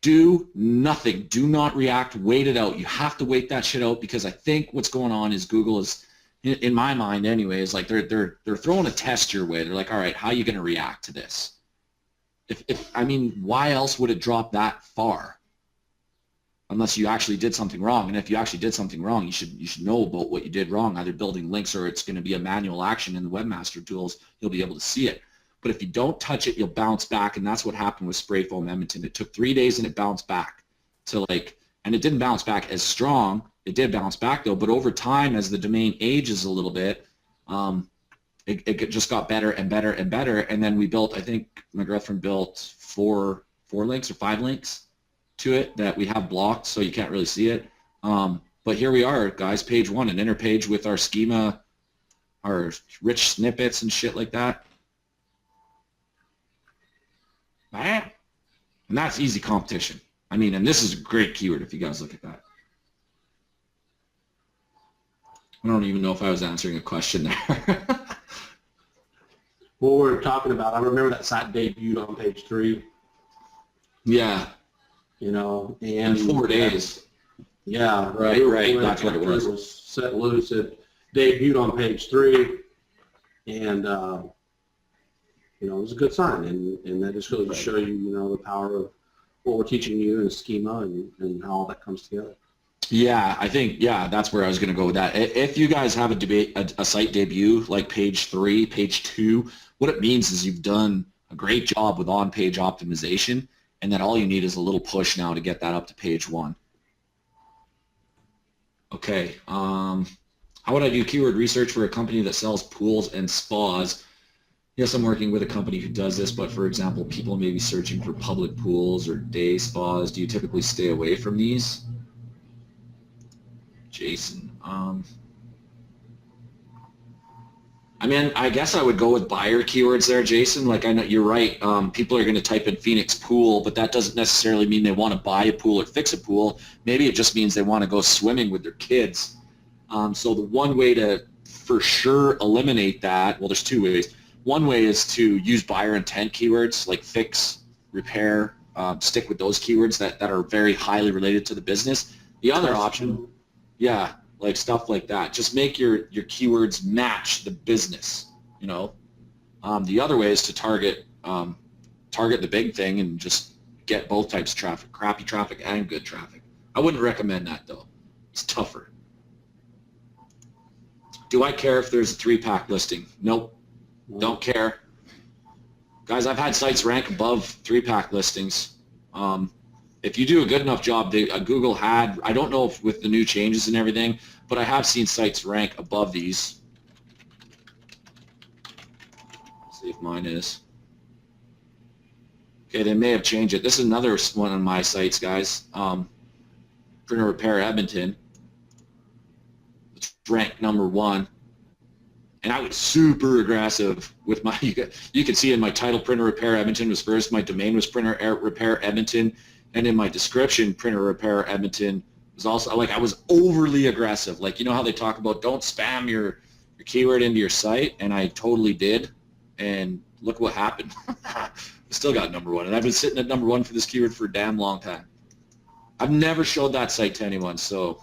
do nothing. Do not react. Wait it out. You have to wait that shit out, because I think what's going on is Google is, in my mind anyway, is like they're throwing a test your way. They're like, all right, how are you going to react to this? I mean, why else would it drop that far? Unless you actually did something wrong. And if you actually did something wrong, you should know about what you did wrong, either building links or it's going to be a manual action in the webmaster tools. You'll be able to see it. But if you don't touch it, you'll bounce back, and that's what happened with Spray Foam Edmonton. It took 3 days and it bounced back to and it didn't bounce back as strong. It did bounce back though, but over time, as the domain ages a little bit, it just got better and better and better. And then we built, I think McGrath built four links or 5 links to it that we have blocked, so you can't really see it. But here we are, guys, page 1, an inner page with our schema, our rich snippets and shit like that. And that's easy competition. I mean, and this is a great keyword if you guys look at that. I don't even know if I was answering a question there. What we're talking about, I remember that site debuted on page 3. Yeah. And in 4 days. Yeah, right. That's what it was. It was set loose. It debuted on page 3, and it was a good sign, and that just goes to show you, the power of what we're teaching you and schema and how all that comes together. Yeah, I think, that's where I was going to go with that. If you guys have a site debut like page 3, page 2, what it means is you've done a great job with on-page optimization, and then all you need is a little push now to get that up to page 1. Okay, how would I do keyword research for a company that sells pools and spas? Yes, I'm working with a company who does this, but for example, people may be searching for public pools or day spas. Do you typically stay away from these? Jason, I mean, I guess I would go with buyer keywords there, Jason. Like, I know you're right. People are going to type in Phoenix pool, but that doesn't necessarily mean they want to buy a pool or fix a pool. Maybe it just means they want to go swimming with their kids. So the one way to for sure eliminate that, well, there's 2 ways. One way is to use buyer intent keywords like fix, repair, stick with those keywords that are very highly related to the business. The other option, like stuff like that. Just make your keywords match the business, The other way is to target the big thing and just get both types of traffic, crappy traffic and good traffic. I wouldn't recommend that though. It's tougher. Do I care if there's a 3-pack listing? Nope. Don't care. Guys, I've had sites rank above 3-pack listings. If you do a good enough job, Google had, I don't know if with the new changes and everything, but I have seen sites rank above these. Let's see if mine is. Okay, they may have changed it. This is another one on my sites, guys. Printer Repair Edmonton. It's ranked number 1. And I was super aggressive with my, you can see in my title, Printer Repair Edmonton was first. My domain was Printer Repair Edmonton. And in my description, Printer Repair Edmonton was also, like, I was overly aggressive. Like, how they talk about don't spam your keyword into your site, and I totally did. And look what happened. I still got number 1. And I've been sitting at number 1 for this keyword for a damn long time. I've never showed that site to anyone, so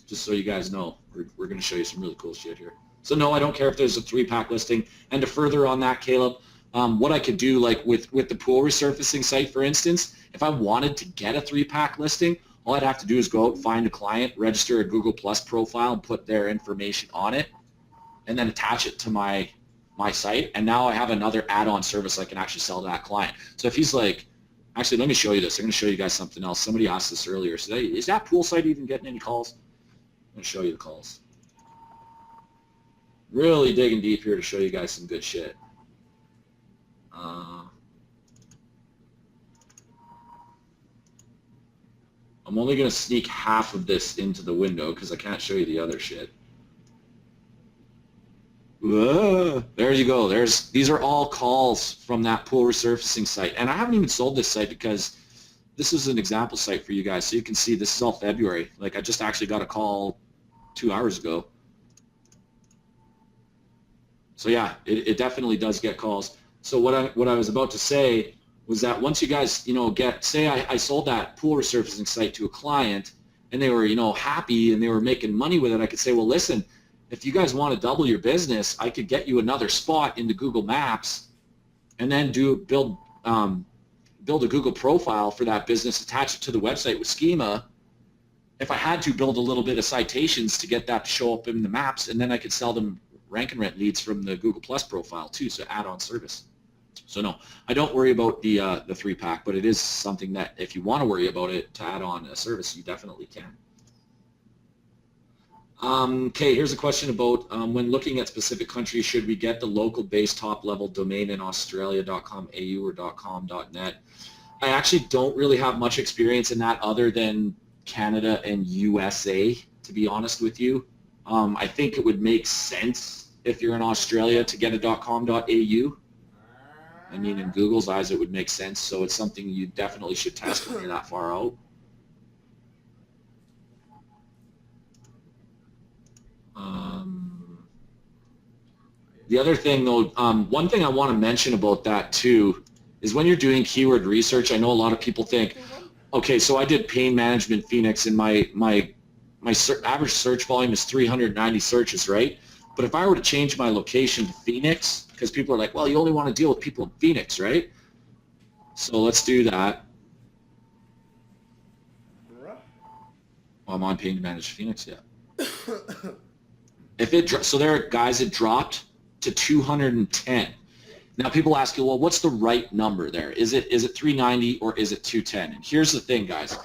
just so you guys know, we're going to show you some really cool shit here. So no, I don't care if there's a 3-pack listing. And to further on that, Caleb, what I could do, like with the pool resurfacing site, for instance, if I wanted to get a 3-pack listing, all I'd have to do is go out and find a client, register a Google Plus profile, and put their information on it, and then attach it to my site. And now I have another add-on service I can actually sell to that client. So if he's like, actually, let me show you this. I'm going to show you guys something else. Somebody asked this earlier. So is that pool site even getting any calls? going to show you the calls. Really digging deep here to show you guys some good shit. I'm only going to sneak half of this into the window because I can't show you the other shit. Whoa, there you go. These are all calls from that pool resurfacing site. And I haven't even sold this site because this is an example site for you guys. So you can see this is all February. Like I just actually got a call 2 hours ago. So yeah, it definitely does get calls. So what I was about to say was that once you guys, say I sold that pool resurfacing site to a client and they were, happy and they were making money with it, I could say, well, listen, if you guys want to double your business, I could get you another spot into Google Maps and then build a Google profile for that business, attach it to the website with schema. If I had to, build a little bit of citations to get that to show up in the maps, and then I could sell them rank and rent leads from the Google Plus profile too, so add-on service. So no, I don't worry about the 3-pack, but it is something that if you want to worry about it to add on a service, you definitely can. Okay, here's a question about when looking at specific countries, should we get the local-based top-level domain in Australia.com.au or .com.net? I actually don't really have much experience in that other than Canada and USA, to be honest with you. I think it would make sense if you're in Australia to get a .com.au. I mean, in Google's eyes, it would make sense, so it's something you definitely should test when you're that far out. The other thing, though, one thing I want to mention about that, too, is when you're doing keyword research, I know a lot of people think, okay, so I did pain management Phoenix, and my average search volume is 390 searches, right? But if I were to change my location to Phoenix, because people are like, well, you only want to deal with people in Phoenix, right? So let's do that. Well, I'm on Pain to Manage Phoenix, yeah. If it so there are guys, it dropped to 210. Now people ask you, well, what's the right number there? Is it 390 or is it 210? And here's the thing, guys.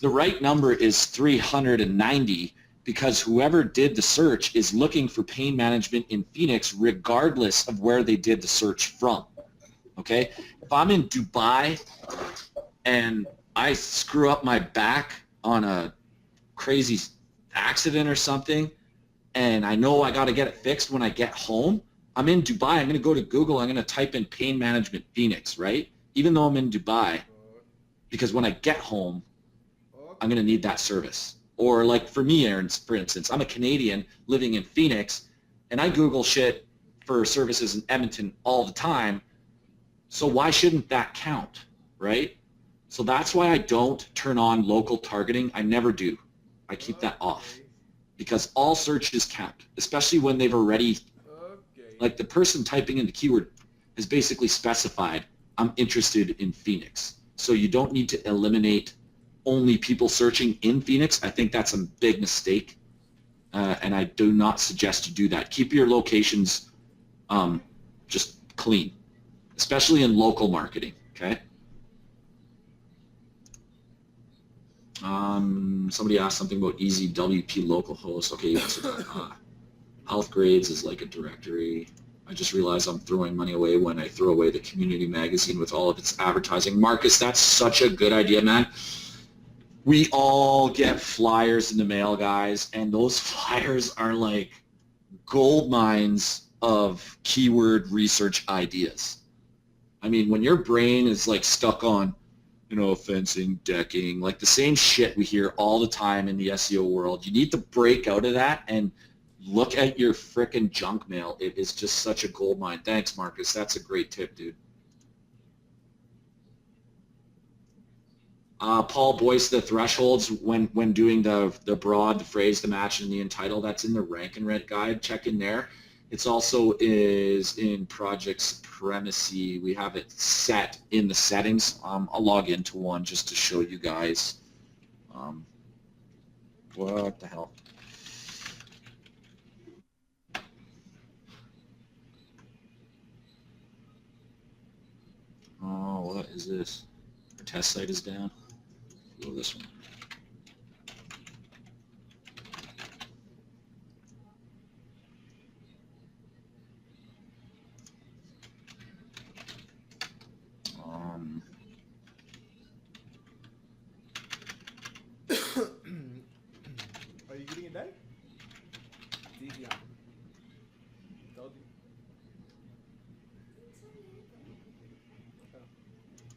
The right number is 390 because whoever did the search is looking for pain management in Phoenix regardless of where they did the search from. Okay? If I'm in Dubai and I screw up my back on a crazy accident or something, and I know I got to get it fixed when I get home, I'm in Dubai, I'm going to go to Google, I'm going to type in pain management Phoenix, right? Even though I'm in Dubai, because when I get home, I'm going to need that service. Or like for me, Aaron, for instance, I'm a Canadian living in Phoenix, and I Google shit for services in Edmonton all the time, so why shouldn't that count, right? So that's why I don't turn on local targeting. I never do. I keep that off. Because all searches count, especially when they've already, like the person typing in the keyword has basically specified, I'm interested in Phoenix. So you don't need to eliminate only people searching in Phoenix. I think that's a big mistake, and I do not suggest you do that. Keep your locations just clean, especially in local marketing, okay? Somebody asked something about easy WP localhost. Okay, you answered that. Health Grades is like a directory. I just realized I'm throwing money away when I throw away the community magazine with all of its advertising. Marcus, that's such a good idea, man. We all get flyers in the mail, guys, and those flyers are like gold mines of keyword research ideas. I mean, when your brain is like stuck on, fencing, decking, like the same shit we hear all the time in the SEO world. You need to break out of that and look at your frickin' junk mail. It is just such a gold mine. Thanks, Marcus. That's a great tip, dude. Paul Boyce, the thresholds when doing the broad, the phrase, the match, and the entitle, that's in the rank and rent guide. Check in there. It's also is in Project Supremacy. We have it set in the settings. I'll log into one just to show you guys. What the hell? Oh, what is this? Our test site is down. Go this one.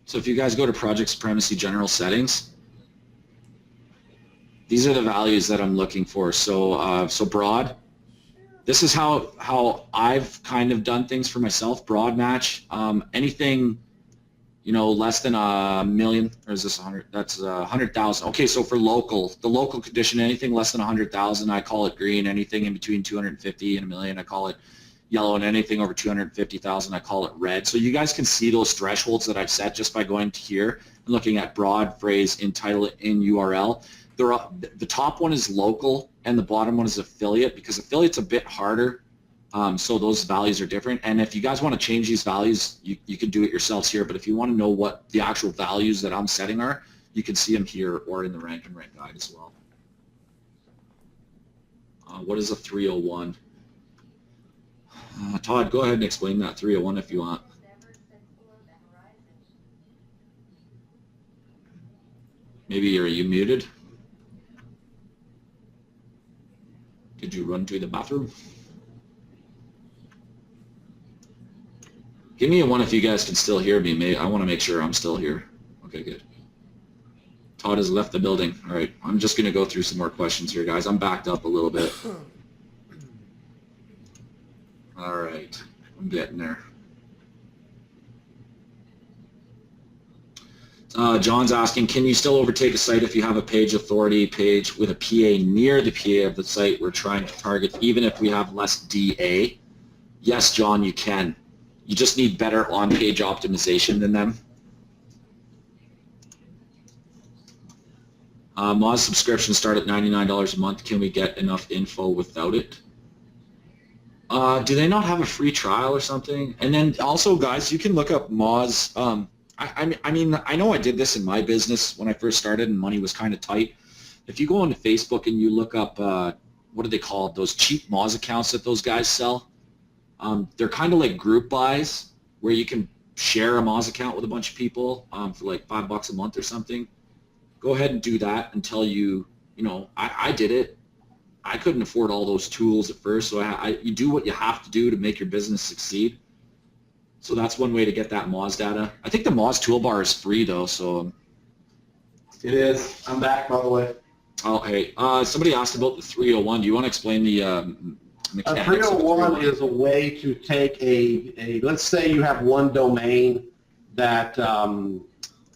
So if you guys go to project supremacy general settings, these are the values that I'm looking for. So so broad. This is how I've kind of done things for myself. Broad match. Anything, you know, less than a million, or is this 100? That's 100,000. Okay, so for local, the local condition, anything less than 100,000, I call it green. Anything in between 250 and a million, I call it yellow, and anything over 250,000, I call it red. So you guys can see those thresholds that I've set just by going to here and looking at broad, phrase, in title, in URL. The top one is local and the bottom one is affiliate, because affiliate's a bit harder, so those values are different. And if you guys want to change these values, you can do it yourselves here, but if you want to know what the actual values that I'm setting are, you can see them here or in the rank and rent guide as well. What is a 301? Todd, go ahead and explain that 301 if you want. Maybe are you muted? Did you run to the bathroom? Give me a one if you guys can still hear me. I want to make sure I'm still here. Okay, good. Todd has left the building. All right, I'm just going to go through some more questions here, guys. I'm backed up a little bit. All right, I'm getting there. John's asking, can you still overtake a site if you have a page authority page with a PA near the PA of the site we're trying to target, even if we have less DA? Yes, John, you can. You just need better on-page optimization than them. Moz subscriptions start at $99 a month. Can we get enough info without it? Do they not have a free trial or something? And then also, guys, you can look up Moz. I mean, I know I did this in my business when I first started and money was kind of tight. If you go onto Facebook and you look up, what are they called, those cheap Moz accounts that those guys sell, they're kind of like group buys where you can share a Moz account with a bunch of people for like $5 a month or something. Go ahead and do that until you know, I did it. I couldn't afford all those tools at first, so you do what you have to do to make your business succeed. So that's one way to get that Moz data. I think the Moz toolbar is free though, so. It is. I'm back, by the way. Okay. Somebody asked about the 301. Do you want to explain the mechanics? 301 is a way to take let's say you have one domain that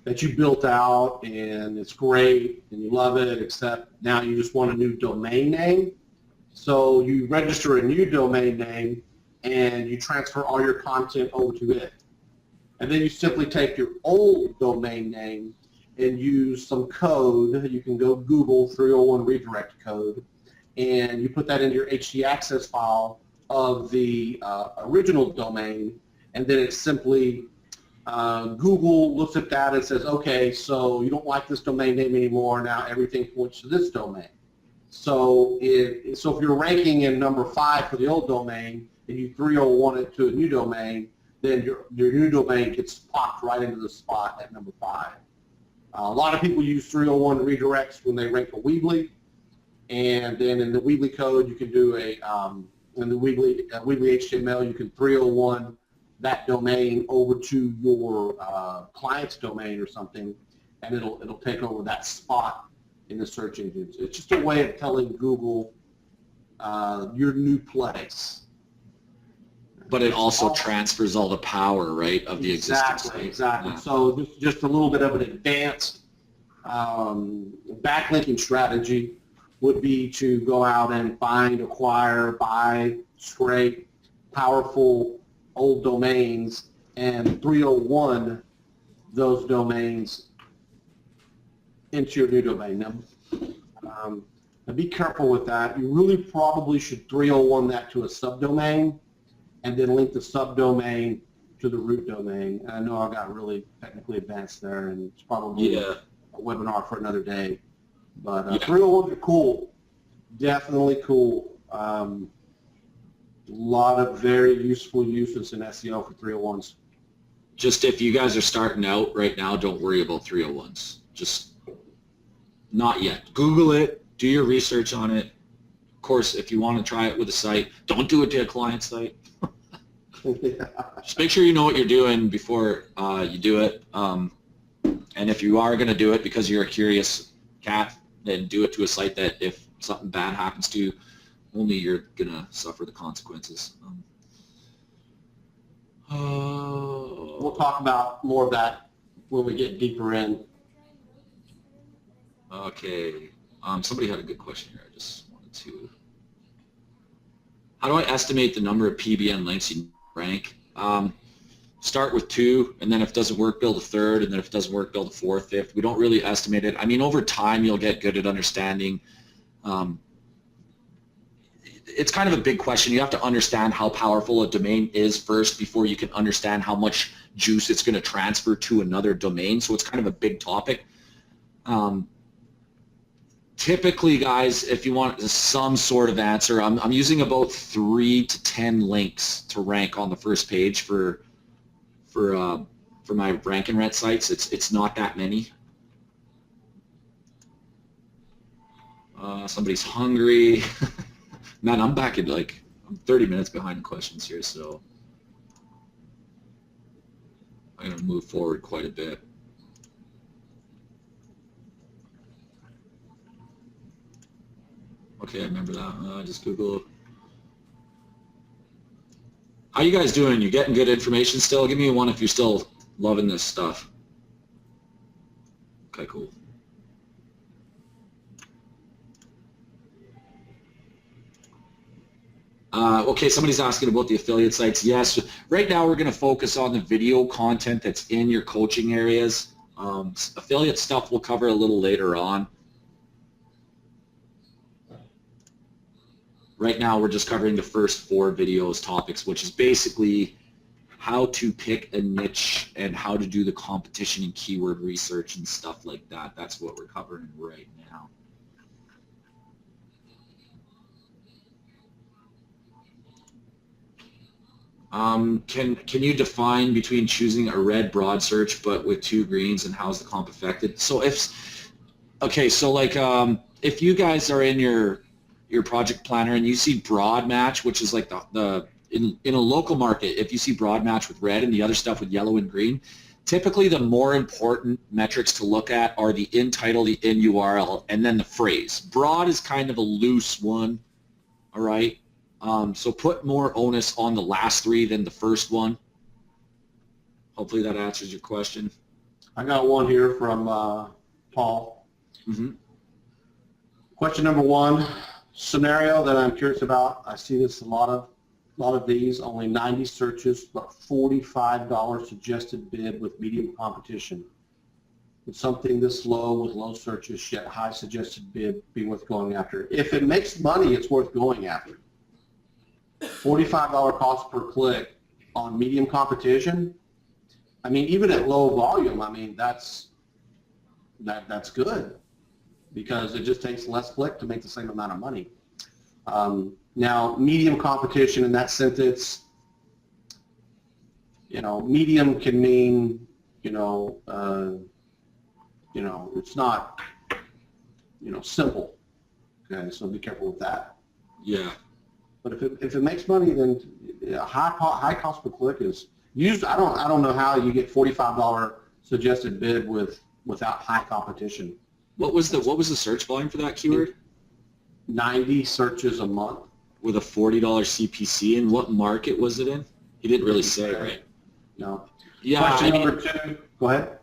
that you built out and it's great and you love it, except now you just want a new domain name. So you register a new domain name and you transfer all your content over to it. And then you simply take your old domain name and use some code. You can go Google 301 redirect code, and you put that into your htaccess file of the original domain, and then it simply, Google looks at that and says, okay, so you don't like this domain name anymore, now everything points to this domain. So if you're ranking in number 5 for the old domain, and you 301 it to a new domain, then your new domain gets popped right into the spot at number 5. A lot of people use 301 redirects when they rank a Weebly, and then in the Weebly code you can do in the Weebly HTML you can 301 that domain over to your client's domain or something, and it'll take over that spot in the search engines. It's just a way of telling Google your new place. But it also transfers all the power, right, of the existing site. Exactly. Yeah. So just a little bit of an advanced backlinking strategy would be to go out and find, acquire, buy, scrape powerful old domains and 301 those domains into your new domain. Now be careful with that. You really probably should 301 that to a subdomain, and then link the subdomain to the root domain. And I know I got really technically advanced there, and it's probably a webinar for another day. But 301s are cool, definitely cool. A lot of very useful uses in SEO for 301s. Just if you guys are starting out right now, don't worry about 301s. Just not yet. Google it, do your research on it. Of course, if you want to try it with a site, don't do it to a client site. Just make sure you know what you're doing before you do it. And if you are going to do it because you're a curious cat, then do it to a site that if something bad happens to you, only you're going to suffer the consequences. We'll talk about more of that when we get deeper in. Okay. Somebody had a good question here. I just wanted to. How do I estimate the number of PBN links you rank? Start with 2, and then if it doesn't work, build a 3rd, and then if it doesn't work, build a 4th, 5th. We don't really estimate it. I mean, over time, you'll get good at understanding. It's kind of a big question. You have to understand how powerful a domain is first before you can understand how much juice it's going to transfer to another domain. So it's kind of a big topic. Typically, guys, if you want some sort of answer, I'm using about 3 to 10 links to rank on the first page for my rank and rent sites. It's not that many. Somebody's hungry. Man, I'm back at I'm 30 minutes behind questions here, so I'm going to move forward quite a bit. Okay, I remember that. Just Google. How you guys doing? You getting good information still? Give me one if you're still loving this stuff. Okay, cool. Okay, somebody's asking about the affiliate sites. Yes, right now we're going to focus on the video content that's in your coaching areas. Affiliate stuff we'll cover a little later on. Right now we're just covering the first 4 videos topics, which is basically how to pick a niche and how to do the competition and keyword research and stuff like that. That's what we're covering right now. Can you define between choosing a red broad search but with 2 greens, and how's the comp affected? So if you guys are in your project planner and you see broad match, which is like in a local market, if you see broad match with red and the other stuff with yellow and green, typically the more important metrics to look at are the in title, the in URL, and then the phrase. Broad is kind of a loose one, all right? So put more onus on the last 3 than the first one. Hopefully that answers your question. I got one here from Paul. Mm-hmm. Question number 1, scenario that I'm curious about. I see this a lot of these, only 90 searches, but $45 suggested bid with medium competition. Would something this low with low searches yet high suggested bid be worth going after? If it makes money, it's worth going after. $45 cost per click on medium competition. I mean, even at low volume, I mean, that's good because it just takes less click to make the same amount of money. Now, medium competition in that sentence, medium can mean, it's not, simple. Okay, so be careful with that. Yeah. But if it makes money, then high cost per click is used. I don't know how you get $45 suggested bid without high competition. What was the search volume for that keyword? 90 searches a month. With a $40 CPC, and what market was it in? He didn't really say, right? No. Yeah. Question number 2. Go ahead.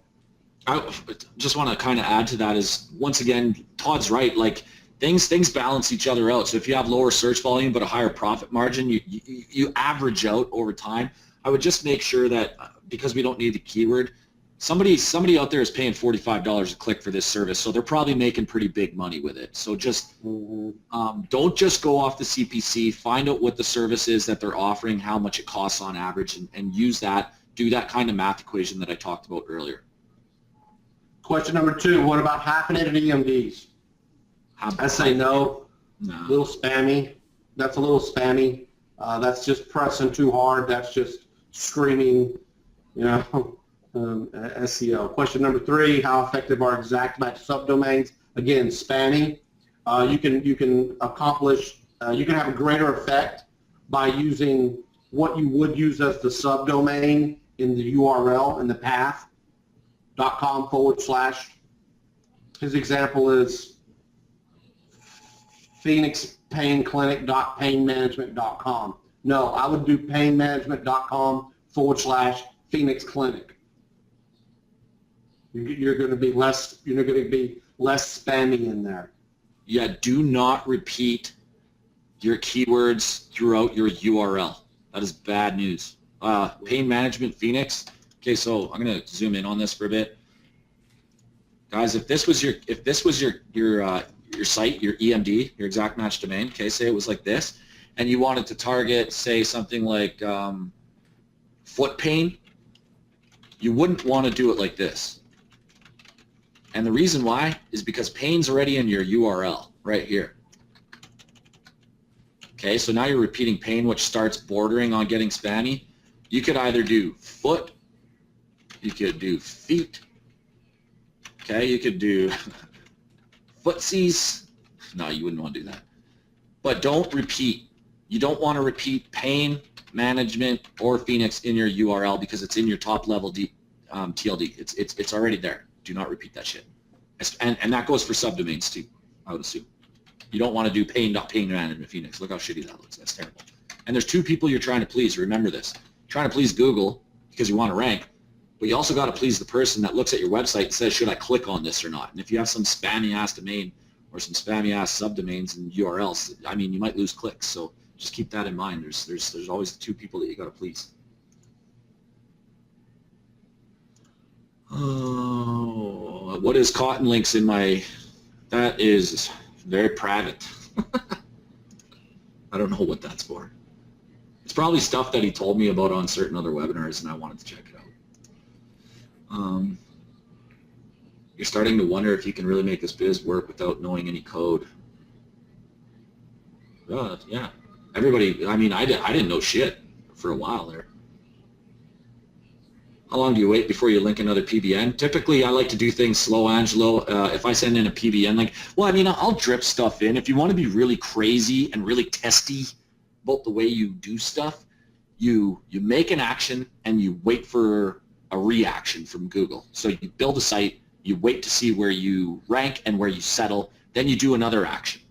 I just want to kind of add to that is, once again, Todd's right. Like things balance each other out. So if you have lower search volume but a higher profit margin, you average out over time. I would just make sure that because we don't need the keyword, somebody out there is paying $45 a click for this service, so they're probably making pretty big money with it. So just don't just go off the CPC. Find out what the service is that they're offering, how much it costs on average, and use that. Do that kind of math equation that I talked about earlier. Question number 2. What about hyphenated EMDs? I say no. No. A little spammy. That's a little spammy. That's just pressing too hard. That's just screaming, SEO. Question number 3, how effective are exact match subdomains? Again, spammy. You can accomplish, you can have a greater effect by using what you would use as the subdomain in the URL, in the path. .com/. His example is phoenixpainclinic.painmanagement.com. No, I would do painmanagement.com/Phoenix Clinic. You're going to be less spammy in there. Yeah, do not repeat your keywords throughout your URL. That is bad news. Pain Management Phoenix. Okay, so I'm going to zoom in on this for a bit. Guys, if this was your site, your EMD, your exact match domain, okay, say it was like this, and you wanted to target, say, something like foot pain, you wouldn't want to do it like this. And the reason why is because pain's already in your URL right here. Okay, so now you're repeating pain, which starts bordering on getting spammy. You could either do foot, you could do feet, okay, you could do footsies. No, you wouldn't want to do that. But don't repeat. You don't want to repeat pain management or Phoenix in your URL because it's in your top level TLD. It's already there. Do not repeat that shit. And that goes for subdomains too, I would assume. You don't want to do pain management Phoenix. Look how shitty that looks. That's terrible. And there's two people you're trying to please. Remember this. You're trying to please Google because you want to rank, but you also got to please the person that looks at your website and says, should I click on this or not? And if you have some spammy ass domain or some spammy ass subdomains and URLs, I mean, you might lose clicks. So just keep that in mind. There's always two people that you got to please. Oh, what is cotton links in my? That is very private. I don't know what that's for. It's probably stuff that he told me about on certain other webinars, and I wanted to check it out. You're starting to wonder if you can really make this biz work without knowing any code. Yeah. Everybody, I mean, I didn't know shit for a while there. How long do you wait before you link another PBN? Typically, I like to do things slow, Angelo. If I send in a PBN link, well, I mean, I'll drip stuff in. If you want to be really crazy and really testy about the way you do stuff, you make an action and you wait for a reaction from Google. So you build a site, you wait to see where you rank and where you settle, then you do another action,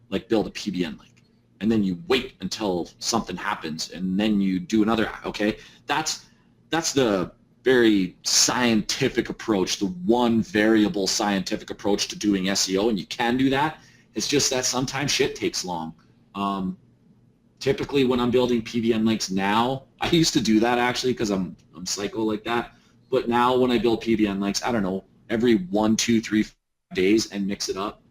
like build a PBN link. And then you wait until something happens, and then you do another, okay? That's the very scientific approach, the one variable scientific approach to doing SEO, and you can do that. It's just that sometimes shit takes long. Typically when I'm building PBN links now, I used to do that actually because I'm psycho like that, but now when I build PBN links, I don't know, every 1, 2, 3 days and mix it up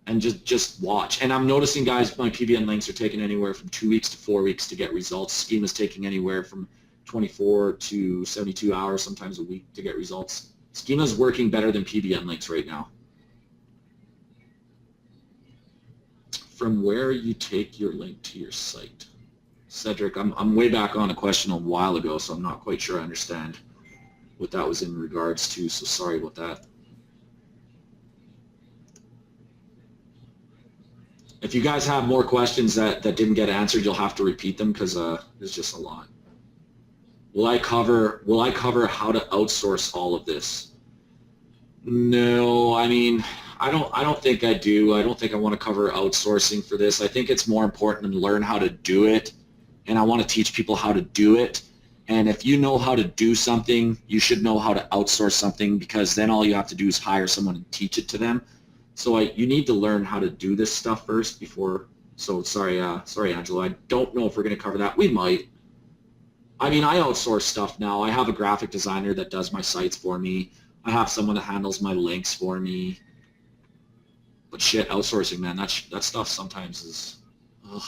and just watch. And I'm noticing, guys, my PBN links are taking anywhere from 2 weeks to 4 weeks to get results. Schema's taking anywhere from 24 to 72 hours, sometimes a week to get results. Schema's working better than PBN links right now. From where you take your link to your site. Cedric, I'm way back on a question a while ago, so I'm not quite sure I understand what that was in regards to, so sorry about that. If you guys have more questions that didn't get answered, you'll have to repeat them because there's just a lot. Will I cover how to outsource all of this? No, I mean, I don't think I do. I don't think I want to cover outsourcing for this. I think it's more important to learn how to do it, and I want to teach people how to do it. And if you know how to do something, you should know how to outsource something, because then all you have to do is hire someone and teach it to them. So you need to learn how to do this stuff first before. So sorry, Angelo. I don't know if we're going to cover that. We might. I mean, I outsource stuff now. I have a graphic designer that does my sites for me. I have someone that handles my links for me. But shit, outsourcing, man, that stuff sometimes is, ugh.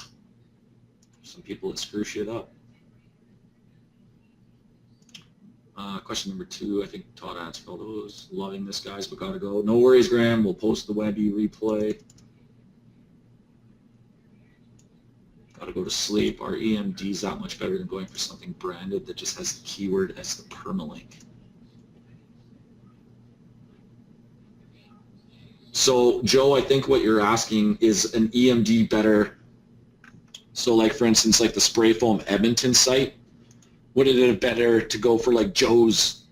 Some people that screw shit up. Question number 2, I think Todd answered all those. Loving this, guys, but gotta go. No worries, Graham. We'll post the Webby replay. Gotta go to sleep. Our EMD's that much better than going for something branded that just has the keyword as the permalink. So, Joe, I think what you're asking is an EMD better. So, like, for instance, like the Spray Foam Edmonton site, would it have better to go for like Joe's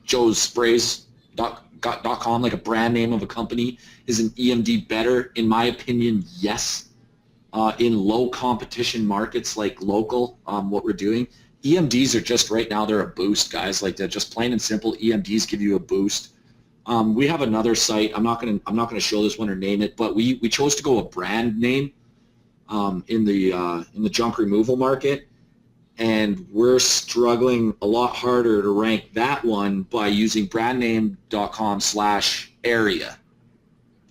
joessprays.com, like a brand name of a company. Is an EMD better? In my opinion, yes. In low competition markets like local, what we're doing, EMDs are just right now, they're a boost, guys. Like they're just plain and simple. EMDs give you a boost. We have another site. I'm not gonna show this one or name it, but we chose to go a brand name in the junk removal market, and we're struggling a lot harder to rank that one by using brandname.com/area.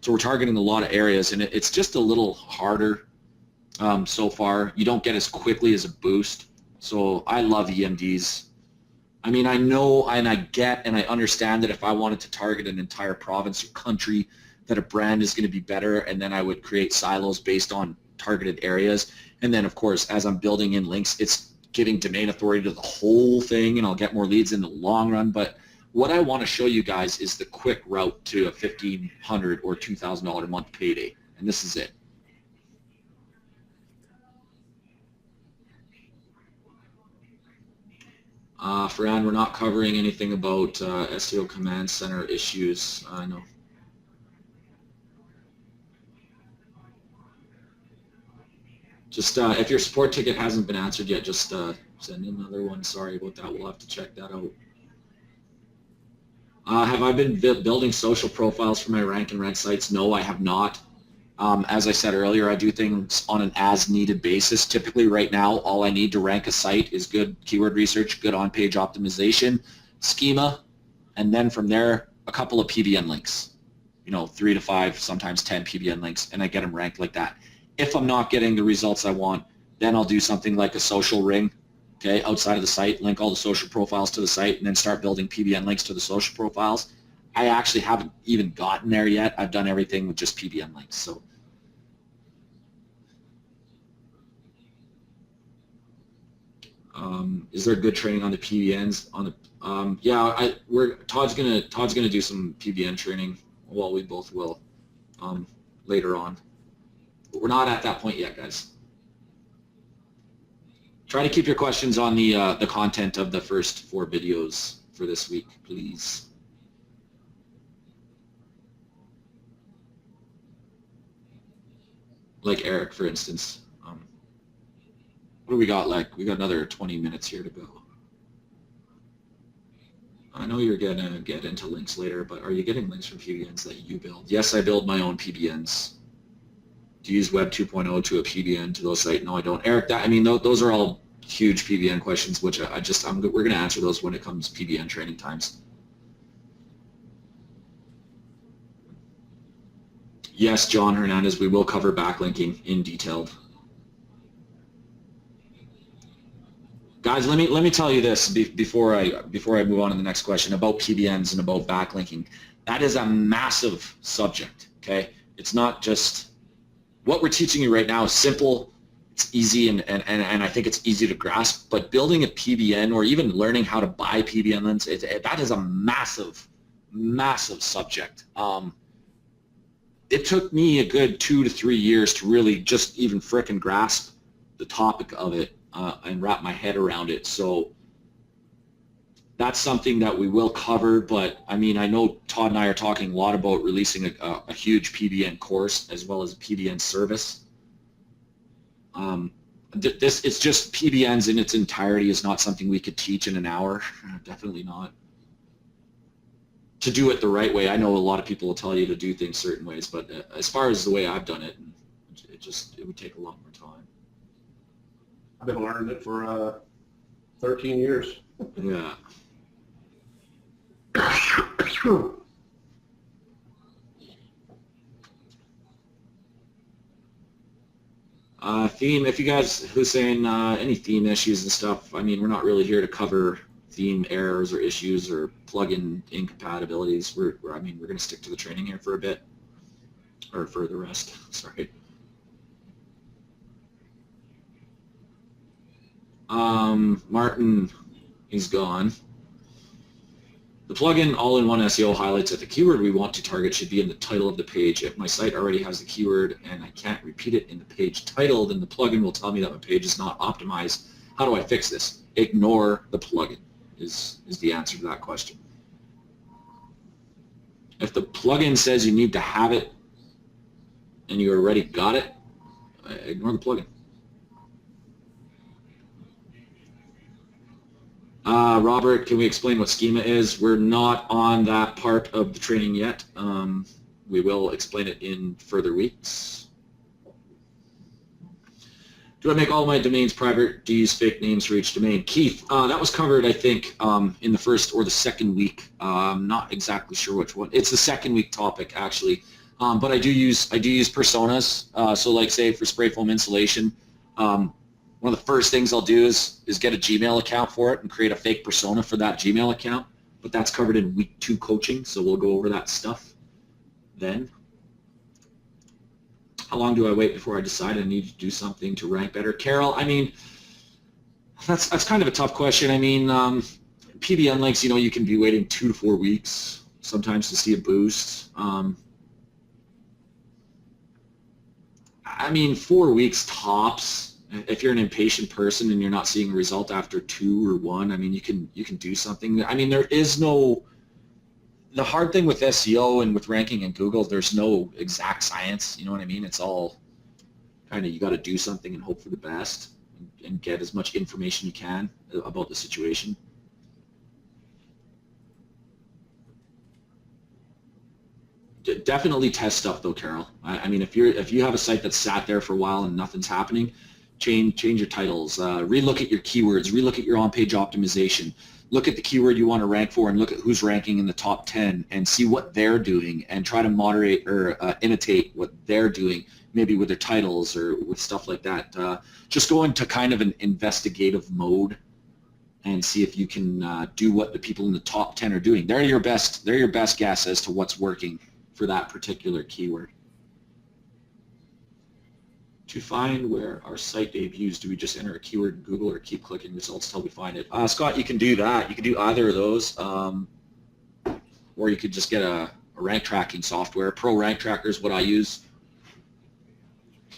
So we're targeting a lot of areas, and it's just a little harder so far. You don't get as quickly as a boost. So I love EMDs. I mean, I know and I get and I understand that if I wanted to target an entire province or country, that a brand is going to be better, and then I would create silos based on targeted areas. And then, of course, as I'm building in links, it's giving domain authority to the whole thing, and I'll get more leads in the long run. But what I want to show you guys is the quick route to a $1,500 or $2,000 a month payday, and this is it. Fran, we're not covering anything about SEO Command Center issues. I know. Just if your support ticket hasn't been answered yet, just send in another one. Sorry about that. We'll have to check that out. Have I been building social profiles for my rank and rent sites? No, I have not. As I said earlier, I do things on an as-needed basis. Typically right now, all I need to rank a site is good keyword research, good on-page optimization, schema, and then from there, a couple of PBN links. 3 to 5, sometimes 10 PBN links, and I get them ranked like that. If I'm not getting the results I want, then I'll do something like a social ring, okay, outside of the site, link all the social profiles to the site, and then start building PBN links to the social profiles. I actually haven't even gotten there yet. I've done everything with just PBN links. So, is there good training on the PBNs? On the yeah, Todd's gonna do some PBN training. Well, we both will later on. But we're not at that point yet, guys. Try to keep your questions on the content of the first 4 videos for this week, please. Like Eric, for instance. What do we got? We got another 20 minutes here to go. I know you're gonna get into links later, but are you getting links from PBNs that you build? Yes, I build my own PBNs. Do you use Web 2.0 to a PBN to those sites? No, I don't. Eric, those are all huge PBN questions, which we're gonna answer those when it comes PBN training times. Yes, John Hernandez, we will cover backlinking in detail. Guys, let me tell you this before I move on to the next question about PBNs and about backlinking. That is a massive subject. Okay, it's not just what we're teaching you right now is simple. It's easy and I think it's easy to grasp. But building a PBN or even learning how to buy PBN links, that is a massive subject. It took me a good 2 to 3 years to really just even frickin' grasp the topic of it and wrap my head around it. So that's something that we will cover, but I mean, I know Todd and I are talking a lot about releasing a huge PBN course as well as a PBN service. It's just PBNs in its entirety is not something we could teach in an hour. Definitely not. To do it the right way, I know a lot of people will tell you to do things certain ways, but as far as the way I've done it, it would take a lot more time. I've been learning it for 13 years. Yeah. Theme, if you guys, Hussein, any theme issues and stuff, I mean, we're not really here to cover theme errors or issues or plugin incompatibilities. We're going to stick to the training here for a bit, or for the rest, sorry. Martin, he's gone. The plugin all-in-one SEO highlights that the keyword we want to target should be in the title of the page. If my site already has the keyword and I can't repeat it in the page title, then the plugin will tell me that my page is not optimized. How do I fix this? Ignore the plugin is the answer to that question. If the plugin says you need to have it and you already got it, ignore the plugin. Robert, can we explain what schema is? We're not on that part of the training yet. We will explain it in further weeks. Do I make all my domains private? Do you use fake names for each domain? Keith, that was covered, I think, in the first or the second week. I'm not exactly sure which one. It's the second week topic, actually. But I do use personas. So, like, say for spray foam insulation, one of the first things I'll do is get a Gmail account for it and create a fake persona for that Gmail account. But that's covered in week 2 coaching, so we'll go over that stuff then. How long do I wait before I decide I need to do something to rank better? Carol, I mean, that's kind of a tough question. I mean, PBN links, you know, you can be waiting 2 to 4 weeks sometimes to see a boost. I mean, 4 weeks tops. If you're an impatient person and you're not seeing a result after 2 or 1, I mean, you can do something. I mean, there is no. The hard thing with SEO and with ranking in Google, there's no exact science. You know what I mean? It's all kind of, you got to do something and hope for the best and get as much information you can about the situation. Definitely test stuff though, Carol. I mean, if you have a site that's sat there for a while and nothing's happening, change your titles, relook at your keywords, relook at your on-page optimization, look at the keyword you want to rank for and look at who's ranking in the top 10 and see what they're doing and try to moderate or imitate what they're doing, maybe with their titles or with stuff like that. Just go into kind of an investigative mode and see if you can do what the people in the top 10 are doing. They're your best guess as to what's working for that particular keyword. To find where our site debuts, do we just enter a keyword in Google or keep clicking results till we find it? Scott, you can do that. You can do either of those, or you could just get a rank tracking software. Pro Rank Tracker is what I use.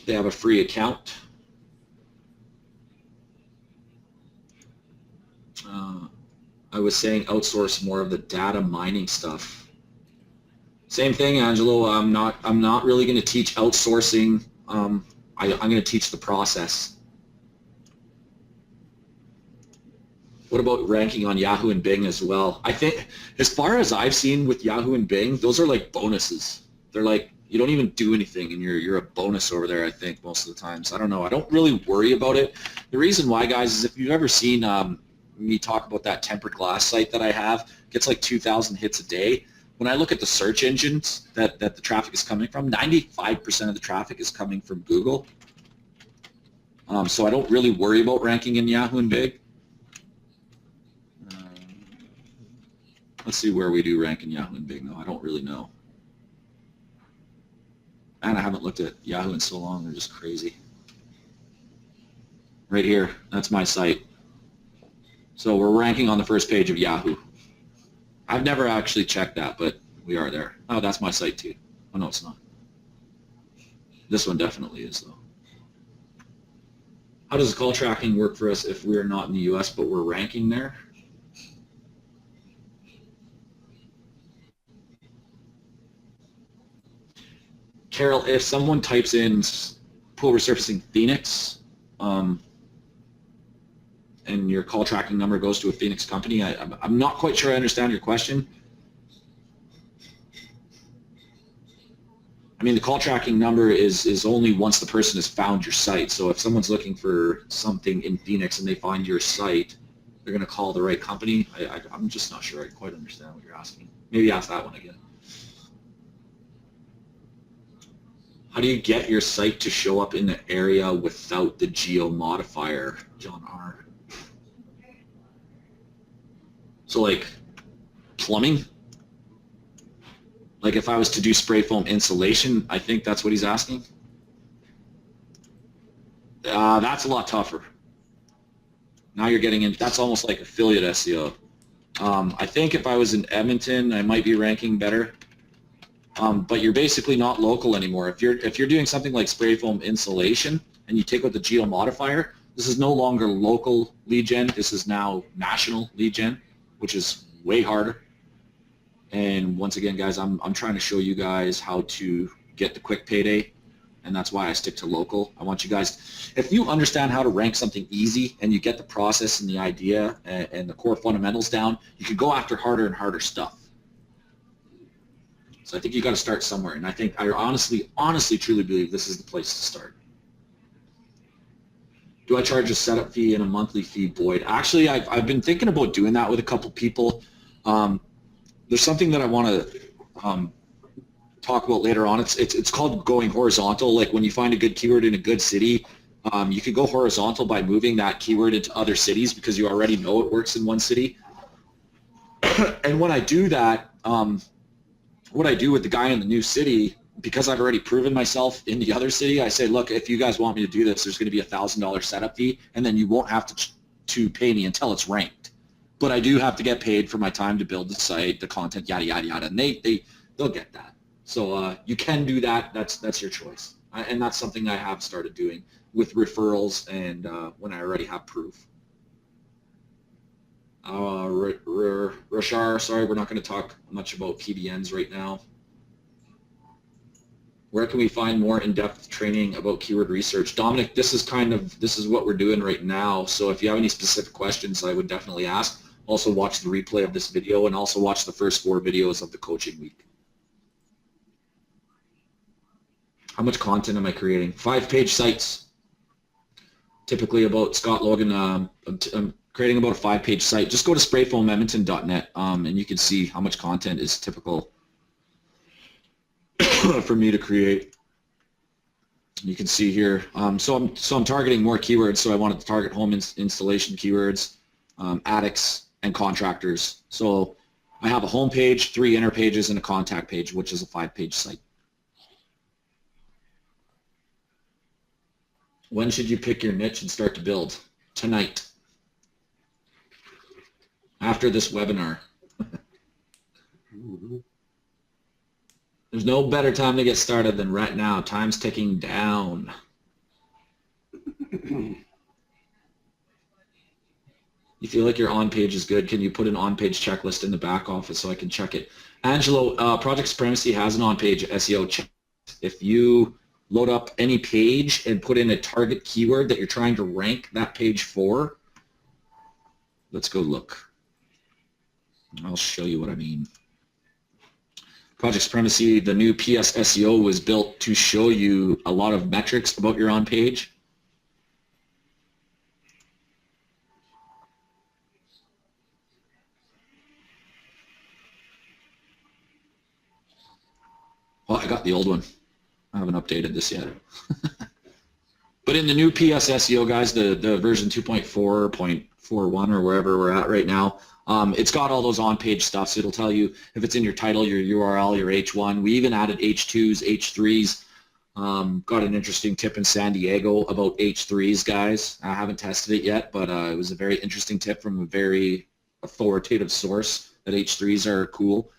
They have a free account. I was saying outsource more of the data mining stuff. Same thing, Angelo. I'm not really going to teach outsourcing. I'm going to teach the process. What about ranking on Yahoo and Bing as well? I think, as far as I've seen with Yahoo and Bing, those are like bonuses. They're like, you don't even do anything and you're a bonus over there, I think, most of the times. I don't know. I don't really worry about it. The reason why, guys, is if you've ever seen me talk about that tempered glass site that I have, it gets like 2,000 hits a day. When I look at the search engines that the traffic is coming from, 95% of the traffic is coming from Google. So I don't really worry about ranking in Yahoo and Bing. Let's see where we do rank in Yahoo and Bing, though. I don't really know. Man, I haven't looked at Yahoo in so long. They're just crazy. Right here, that's my site. So we're ranking on the first page of Yahoo. I've never actually checked that, but we are there. Oh, that's my site too. Oh, no, it's not. This one definitely is, though. How does call tracking work for us if we're not in the U.S., but we're ranking there? Carol, if someone types in pool resurfacing Phoenix, and your call tracking number goes to a Phoenix company, I'm not quite sure I understand your question. I mean, the call tracking number is only once the person has found your site. So if someone's looking for something in Phoenix and they find your site, they're going to call the right company. I'm just not sure I quite understand what you're asking. Maybe ask that one again. How do you get your site to show up in the area without the geo modifier, John R? So like plumbing? Like if I was to do spray foam insulation, I think that's what he's asking. That's a lot tougher. Now you're getting in, that's almost like affiliate SEO. I think if I was in Edmonton, I might be ranking better. But you're basically not local anymore. If you're doing something like spray foam insulation and you take out the geo modifier, this is no longer local lead gen. This is now national lead gen, which is way harder. And once again, guys, I'm trying to show you guys how to get the quick payday, and that's why I stick to local. I want you guys, if you understand how to rank something easy and you get the process and the idea and the core fundamentals down, you can go after harder and harder stuff. So I think you got to start somewhere, and I honestly, truly believe this is the place to start. Do I charge a setup fee and a monthly fee, Boyd? Actually, I've been thinking about doing that with a couple people. There's something that I want to talk about later on. It's called going horizontal. Like when you find a good keyword in a good city, you can go horizontal by moving that keyword into other cities because you already know it works in one city. And when I do that, what I do with the guy in the new city, because I've already proven myself in the other city, I say, look, if you guys want me to do this, there's going to be a $1,000 setup fee, and then you won't have to pay me until it's ranked. But I do have to get paid for my time to build the site, the content, yada, yada, yada, and they'll get that. So you can do that. That's your choice. And that's something I have started doing with referrals and when I already have proof. Rashar, sorry, we're not going to talk much about PBNs right now. Where can we find more in-depth training about keyword research? Dominic, this is what we're doing right now. So if you have any specific questions, I would definitely ask. Also watch the replay of this video and also watch the first 4 videos of the coaching week. How much content am I creating? 5-page sites. Typically about Scott Logan, I'm creating about a 5-page site. Just go to sprayfoamedmonton.net and you can see how much content is typical for me to create. You can see here. So I'm targeting more keywords. So I wanted to target home installation keywords, attics, and contractors. So I have a home page, 3 inner pages, and a contact page, which is a 5-page site. When should you pick your niche and start to build? Tonight. After this webinar. There's no better time to get started than right now. Time's ticking down. You feel like your on-page is good. Can you put an on-page checklist in the back office so I can check it? Angelo, Project Supremacy has an on-page SEO checklist. If you load up any page and put in a target keyword that you're trying to rank that page for, let's go look. I'll show you what I mean. Project Supremacy, the new PS SEO was built to show you a lot of metrics about your on-page. Well, I got the old one. I haven't updated this yet. But in the new PS SEO, guys, the version 2.4.41 or wherever we're at right now, it's got all those on-page stuff. So it'll tell you if it's in your title, your URL, your H1. We even added H2s, H3s. Got an interesting tip in San Diego about H3s, guys. I haven't tested it yet, but it was a very interesting tip from a very authoritative source that H3s are cool.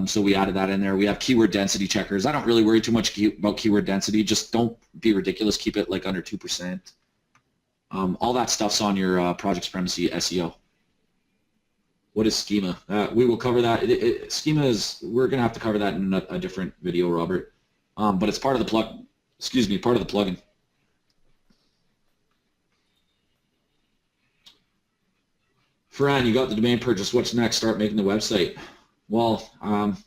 So we added that in there. We have keyword density checkers. I don't really worry too much about keyword density. Just don't be ridiculous. Keep it like under 2%. All that stuff's on your Project Supremacy SEO. What is schema? We will cover that. Schema is, we're going to have to cover that in a different video, Robert. But it's part of the part of the plugin. Fran, you got the domain purchase. What's next? Start making the website. Well,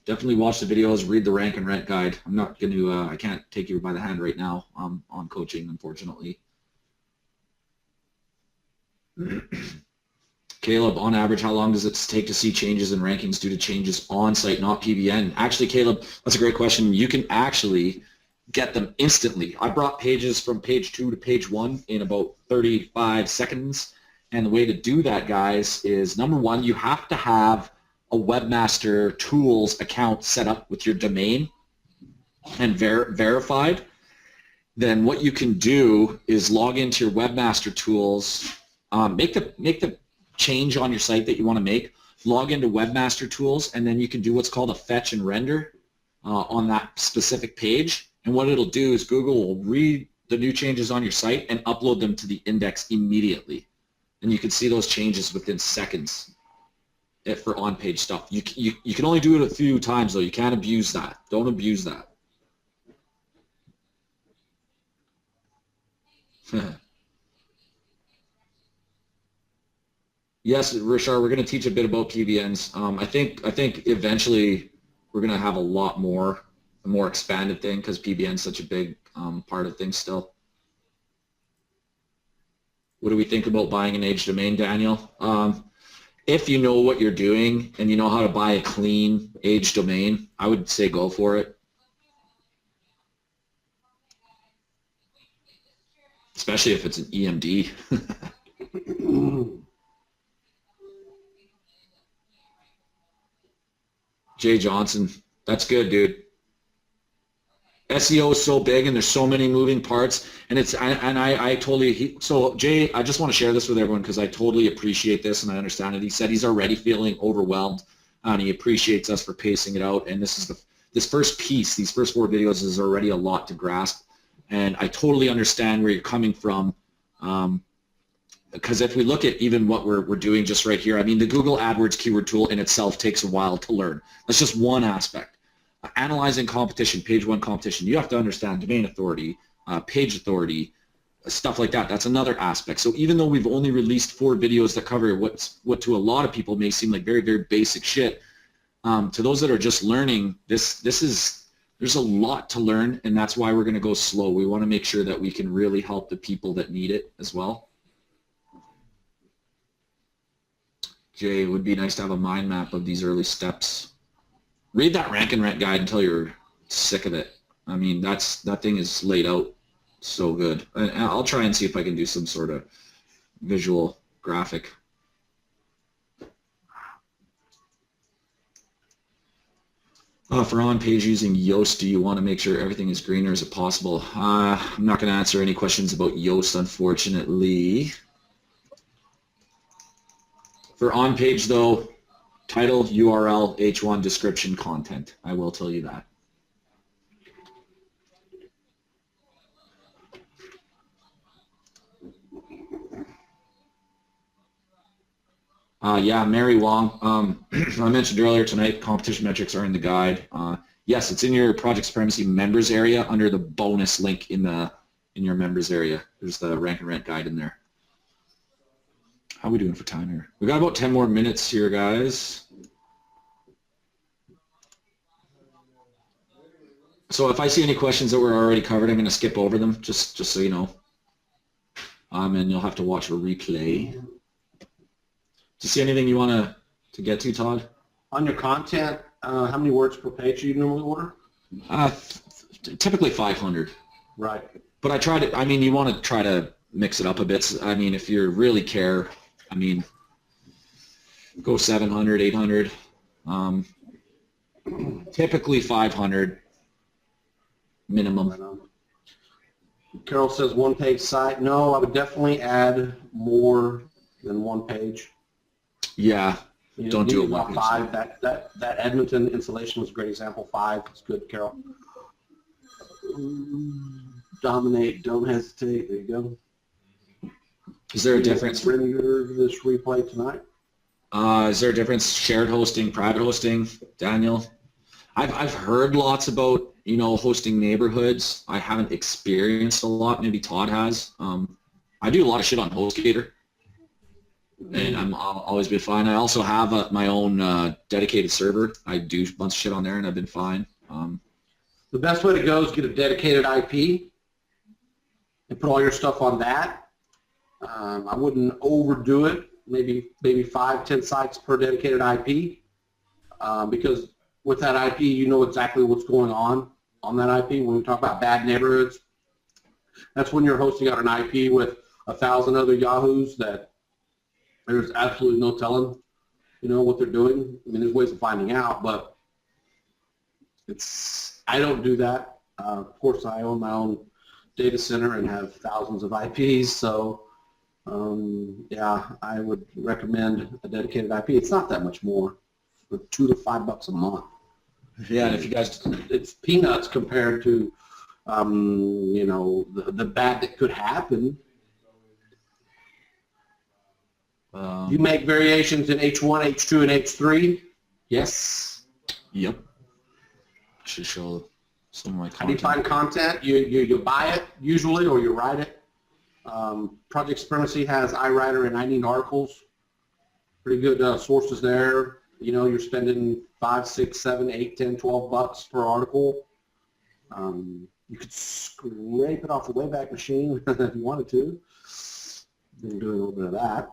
definitely watch the videos, read the rank and rent guide. I'm not going to, I can't take you by the hand right now on coaching, unfortunately. Caleb, on average, how long does it take to see changes in rankings due to changes on site, not PBN? Actually, Caleb, that's a great question. You can actually get them instantly. I brought pages from page 2 to page 1 in about 35 seconds. And the way to do that, guys, is number 1, you have to have a Webmaster Tools account set up with your domain and verified. Then what you can do is log into your Webmaster Tools, make the change on your site that you want to make, log into Webmaster Tools, and then you can do what's called a fetch and render on that specific page. And what it'll do is Google will read the new changes on your site and upload them to the index immediately. And you can see those changes within seconds. for on-page stuff. You can only do it a few times though. You can't abuse that. Don't abuse that. Yes, Richard, we're going to teach a bit about PBNs. I think eventually we're going to have a lot more, a more expanded thing because PBN is such a big part of things still. What do we think about buying an age domain, Daniel? If you know what you're doing and you know how to buy a clean age domain, I would say go for it. Especially if it's an EMD. Jay Johnson, that's good, dude. SEO is so big and there's so many moving parts, and I totally, so Jay, I just want to share this with everyone because I totally appreciate this and I understand it. He said he's already feeling overwhelmed and he appreciates us for pacing it out, and this first piece, these first 4 videos is already a lot to grasp, and I totally understand where you're coming from. Because if we look at even what we're doing just right here, I mean, the Google AdWords keyword tool in itself takes a while to learn. That's just one aspect. Analyzing competition, page 1 competition, you have to understand domain authority, page authority, stuff like that. That's another aspect. So even though we've only released 4 videos that cover what to a lot of people may seem like very, very basic shit, to those that are just learning, there's a lot to learn, and that's why we're going to go slow. We want to make sure that we can really help the people that need it as well. Jay, it would be nice to have a mind map of these early steps. Read that rank and rent guide until you're sick of it. I mean, that thing is laid out so good. And I'll try and see if I can do some sort of visual graphic. For on-page using Yoast, do you want to make sure everything is green, or is it possible? I'm not going to answer any questions about Yoast, unfortunately. For on-page, though, title, URL, H1, description, content. I will tell you that. Yeah, Mary Wong. I mentioned earlier tonight, competition metrics are in the guide. Yes, it's in your Project Supremacy members area under the bonus link in your members area. There's the rank and rent guide in there. How are we doing for time here? We got about 10 more minutes here, guys. So if I see any questions that were already covered, I'm going to skip over them, just so you know. And you'll have to watch a replay. Do you see anything you want to get to, Todd? On your content, how many words per page do you normally order? Typically 500. Right. But I try to, I mean, you want to try to mix it up a bit. I mean, if you really care, I mean, go 700, 800. Typically 500 minimum. Carol says 1-page site. No, I would definitely add more than 1 page. Yeah, don't do it about 5. That Edmonton installation was a great example. 5 is good, Carol. Dominate, don't hesitate. There you go. Is there a difference? Render this replay tonight. Is there a difference? Shared hosting, private hosting, Daniel? I've heard lots about, you know, hosting neighborhoods. I haven't experienced a lot. Maybe Todd has. I do a lot of shit on HostGator, and I'll always been fine. I also have my own dedicated server. I do a bunch of shit on there, and I've been fine. The best way to go is get a dedicated IP and put all your stuff on that. I wouldn't overdo it. Maybe 5-10 sites per dedicated IP, because with that IP, you know exactly what's going on that IP. When we talk about bad neighborhoods, that's when you're hosting out an IP with 1,000 other Yahoos that there's absolutely no telling, you know, what they're doing. I mean, there's ways of finding out, but I don't do that. Of course, I own my own data center and have thousands of IPs, so yeah, I would recommend a dedicated IP. It's not that much more, for $2 to $5 a month. Yeah, and if you guys, it's peanuts compared to, you know, the bad that could happen. You make variations in H1, H2, and H3? Yes. Yep. Should show some of my How do you content. find content? You buy it usually, or you write it. Project Supremacy has iWriter and I Need Articles. Pretty good sources there. You know, you're spending $5, $6, $7, $8, $10, $12 per article. You could scrape it off the Wayback Machine if you wanted to. Been doing a little bit of that.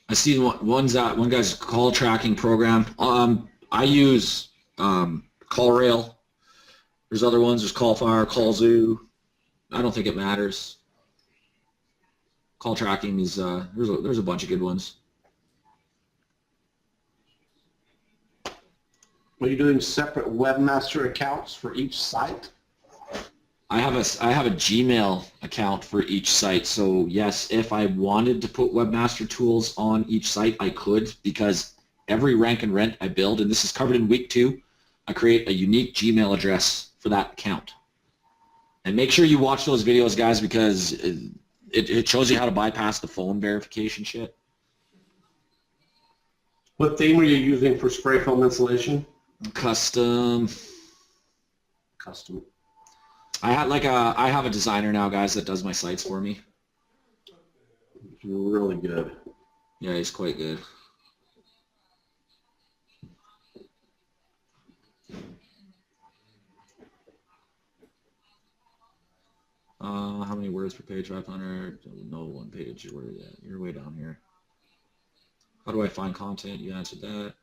I see one guy's call tracking program. I use CallRail. There's other ones. There's CallFire, CallZoo. I don't think it matters. Call tracking is there's a bunch of good ones. Are you doing separate webmaster accounts for each site? I have a Gmail account for each site. So yes, if I wanted to put webmaster tools on each site, I could, because every rank and rent I build, and this is covered in week 2, I create a unique Gmail address for that account. And make sure you watch those videos, guys, because it shows you how to bypass the phone verification shit. What theme are you using for spray foam insulation? Custom. Custom. I have a designer now, guys, that does my sites for me. Really good. Yeah, he's quite good. How many words per page? 500? No, one page. Where are you at? You're way down here. How do I find content? You answered that.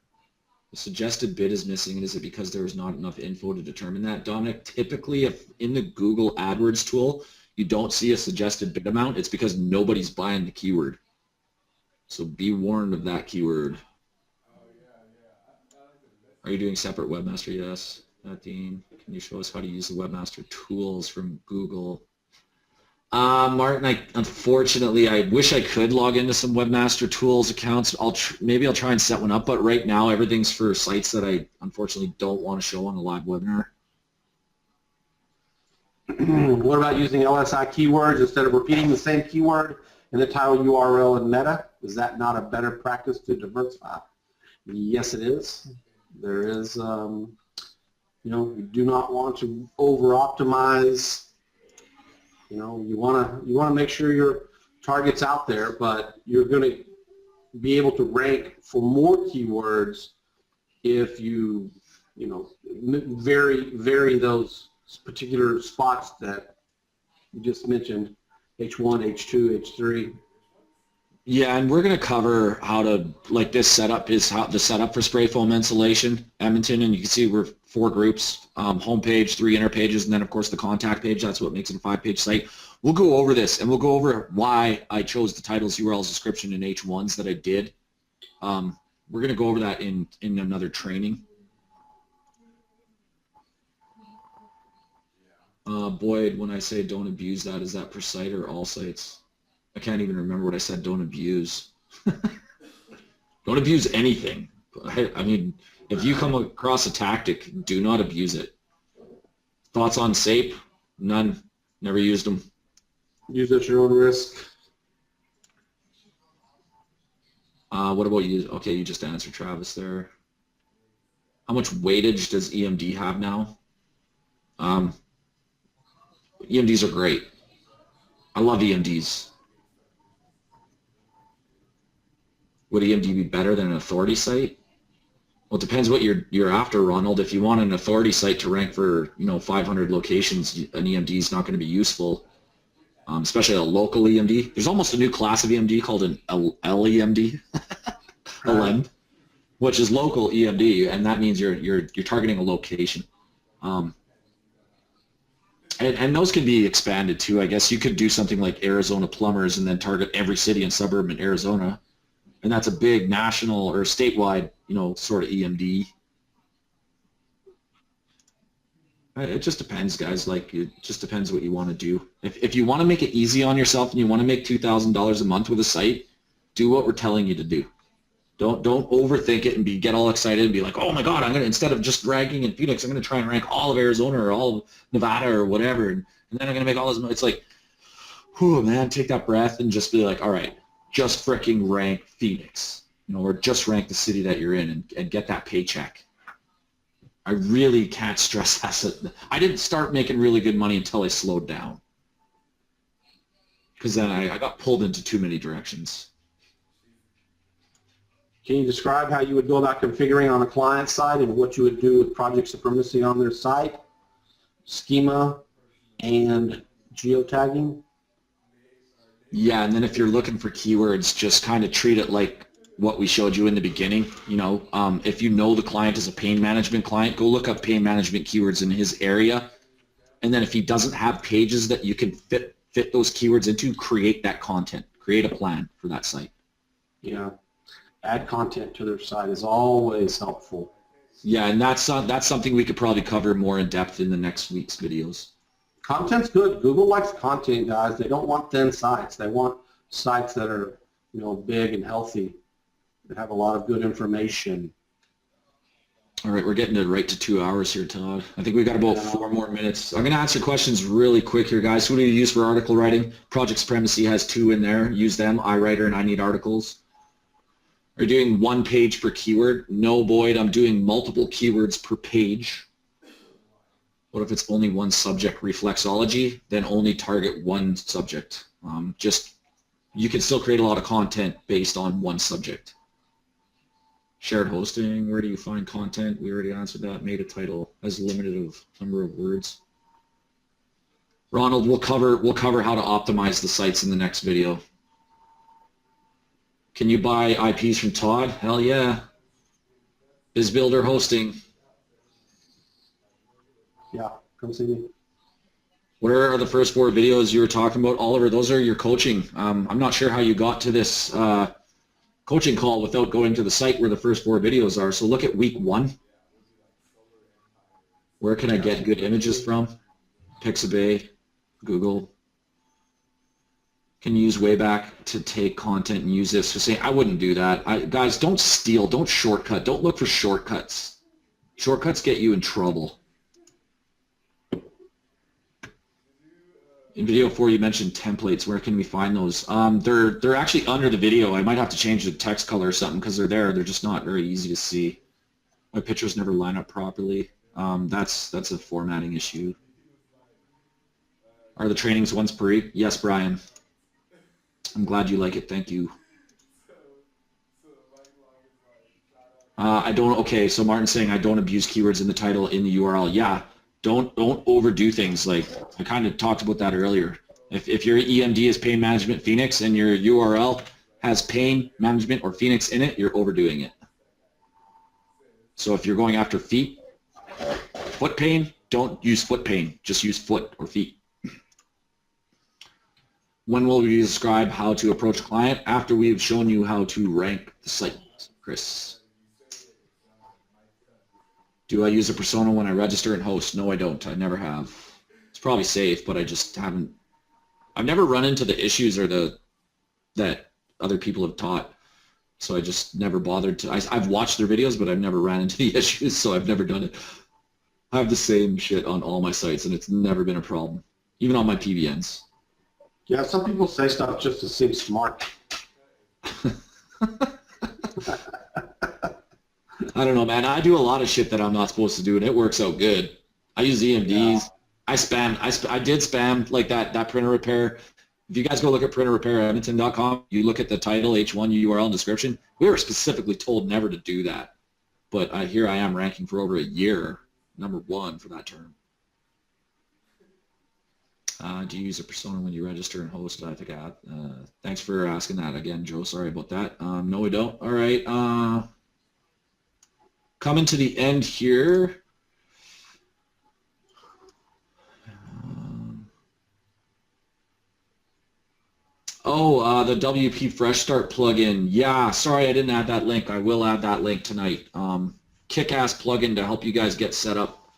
The suggested bid is missing, and is it because there is not enough info to determine that? Dominic, typically if in the Google AdWords tool you don't see a suggested bid amount, it's because nobody's buying the keyword. So be warned of that keyword. Are you doing separate webmaster? Yes. Dean, can you show us how to use the webmaster tools from Google? Martin, unfortunately, I wish I could log into some webmaster tools accounts. Maybe I'll try and set one up, but right now everything's for sites that I unfortunately don't want to show on a live webinar. What about using LSI keywords instead of repeating the same keyword in the title, URL, and meta? Is that not a better practice to diversify? Yes, it is. There is, you know, you do not want to over-optimize. You know, you want to make sure your target's out there, but you're going to be able to rank for more keywords if you know, vary those particular spots that you just mentioned, H1, H2, H3. Yeah, and we're going to cover how to, like, this setup is how the setup for spray foam insulation, Edmonton, and you can see we're 4 groups, homepage, 3 inner pages, and then of course the contact page. That's what makes it a 5-page site. We'll go over this, and we'll go over why I chose the titles, URLs, description, and H1s that I did. We're going to go over that in another training. Boyd, when I say don't abuse that, is that per site or all sites? I can't even remember what I said, don't abuse. Don't abuse anything. I mean, if you come across a tactic, do not abuse it. Thoughts on SAPE? None. Never used them. Use at your own risk. What about you? Okay, you just answered, Travis, there. How much weightage does EMD have now? EMDs are great. I love EMDs. Would EMD be better than an authority site? Well, it depends what you're after, Ronald. If you want an authority site to rank for 500 locations, an EMD is not going to be useful, especially a local EMD. There's almost a new class of EMD called an LEMD, LM, which is local EMD, and that means you're targeting a location. And those can be expanded too. I guess you could do something like Arizona Plumbers and then target every city and suburb in Arizona. And that's a big national or statewide, sort of EMD. It just depends, guys. Like, it just depends what you want to do. If you want to make it easy on yourself and you want to make $2,000 a month with a site, do what we're telling you to do. Don't overthink it and get all excited and be like, oh my God, I'm gonna, instead of just ranking in Phoenix, I'm gonna try and rank all of Arizona or all of Nevada or whatever, and then I'm gonna make all this money. It's like, whew, man, take that breath and just be like, all right, just fricking rank Phoenix, or just rank the city that you're in and get that paycheck. I really can't stress that. I didn't start making really good money until I slowed down. Because then I got pulled into too many directions. Can you describe how you would go about configuring on the client side and what you would do with project supremacy on their site, schema, and geotagging? Yeah, and then if you're looking for keywords, just kind of treat it like what we showed you in the beginning. If you know the client is a pain management client, go look up pain management keywords in his area. And then if he doesn't have pages that you can fit those keywords into, create that content. Create a plan for that site. Yeah. Add content to their site is always helpful. Yeah, and that's something we could probably cover more in depth in the next week's videos. Content's good. Google likes content, guys. They don't want thin sites. They want sites that are, big and healthy, that have a lot of good information. All right, we're getting right to 2 hours here, Todd. I think we've got about 4 more minutes. I'm going to answer questions really quick here, guys. Who do you use for article writing? Project Supremacy has 2 in there. Use them, iWriter and I Need Articles. Are you doing 1 page per keyword? No, Boyd, I'm doing multiple keywords per page. What if it's only 1 subject, reflexology? Then only target 1 subject. You can still create a lot of content based on 1 subject. Shared hosting, where do you find content? We already answered that. Made a title as limited number of words. Ronald, we'll cover how to optimize the sites in the next video. Can you buy IPs from Todd? Hell yeah. BizBuilder hosting. Yeah, come see me. Where are the first 4 videos you were talking about, Oliver? Those are your coaching. I'm not sure how you got to this coaching call without going to the site where the first 4 videos are. So look at week 1. Where can I get good images from? Pixabay, Google. Can you use Wayback to take content and use this? So say, I wouldn't do that. Guys, don't steal, don't shortcut, don't look for shortcuts. Shortcuts get you in trouble. In video 4, you mentioned templates. Where can we find those? They're actually under the video. I might have to change the text color or something because they're there. They're just not very easy to see. My pictures never line up properly. That's a formatting issue. Are the trainings once per week? Yes, Brian. I'm glad you like it. Thank you. Okay, so Martin's saying I don't abuse keywords in the title in the URL. Yeah. Don't overdo things. Like I kind of talked about that earlier. If your EMD is Pain Management Phoenix and your URL has Pain Management or Phoenix in it, you're overdoing it. So if you're going after foot pain, don't use foot pain. Just use foot or feet. When will we describe how to approach a client? After we've shown you how to rank the site, Chris. Do I use a persona when I register and host? No, I don't. I never have. It's probably safe, but I just haven't. I've never run into the issues or that other people have taught, so I just never bothered to. I've watched their videos, but I've never ran into the issues, so I've never done it. I have the same shit on all my sites, and it's never been a problem, even on my PBNs. Yeah, some people say stuff just to seem smart. I don't know, man. I do a lot of shit that I'm not supposed to do, and it works out good. I use EMDs. Yeah. I did spam like that printer repair. If you guys go look at printerrepair.edmonton.com, you look at the title, H1 URL and description. We were specifically told never to do that. But here I am ranking for over a year, #1 for that term. Do you use a persona when you register and host? I think thanks for asking that again, Joe. Sorry about that. No, we don't. All right. Coming to the end here. The WP Fresh Start plugin. Yeah, sorry I didn't add that link. I will add that link tonight. Kick-ass plugin to help you guys get set up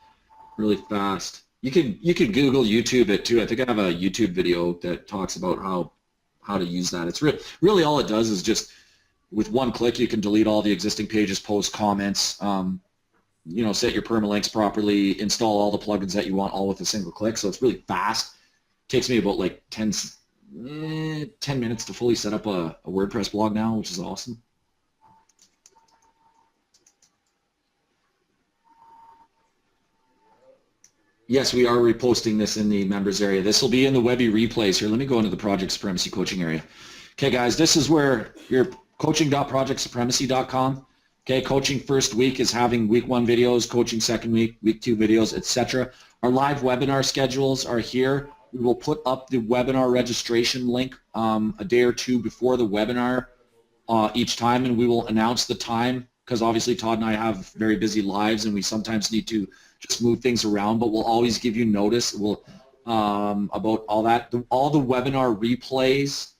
really fast. You could Google YouTube it too. I think I have a YouTube video that talks about how to use that. It's really all it does is just with one click you can delete all the existing pages, post comments, set your permalinks properly, install all the plugins that you want all with a single click. So it's really fast. It takes me about like 10 minutes to fully set up a WordPress blog now, which is awesome. Yes, we are reposting this in the members area. This will be in the Webby replays here. Let me go into the Project Supremacy coaching area. Okay, guys, this is where your coaching.projectsupremacy.com. Okay, coaching first week is having week 1 videos, coaching second week 2 videos, etc. Our live webinar schedules are here. We will put up the webinar registration link a day or 2 before the webinar each time, and we will announce the time because obviously Todd and I have very busy lives and we sometimes need to just move things around, but we'll always give you notice. We'll about all that. All the webinar replays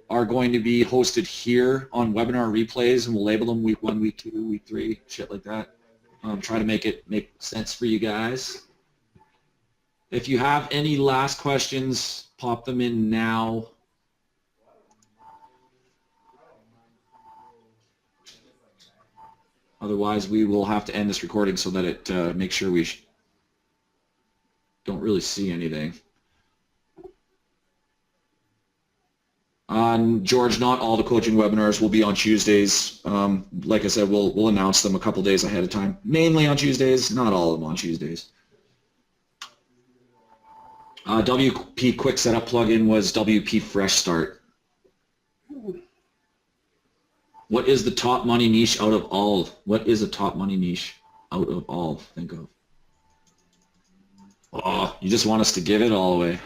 are going to be hosted here on webinar replays, and we'll label them week 1, week 2, week 3, shit like that. Try to make sense for you guys. If you have any last questions, pop them in now. Otherwise, we will have to end this recording so that it makes sure we don't really see anything. George, not all the coaching webinars will be on Tuesdays. Like I said, we'll announce them a couple days ahead of time. Mainly on Tuesdays, not all of them on Tuesdays. WP Quick Setup plugin was WP Fresh Start. What is the top money niche out of all? What is a top money niche out of all? Think of. Oh, you just want us to give it all away.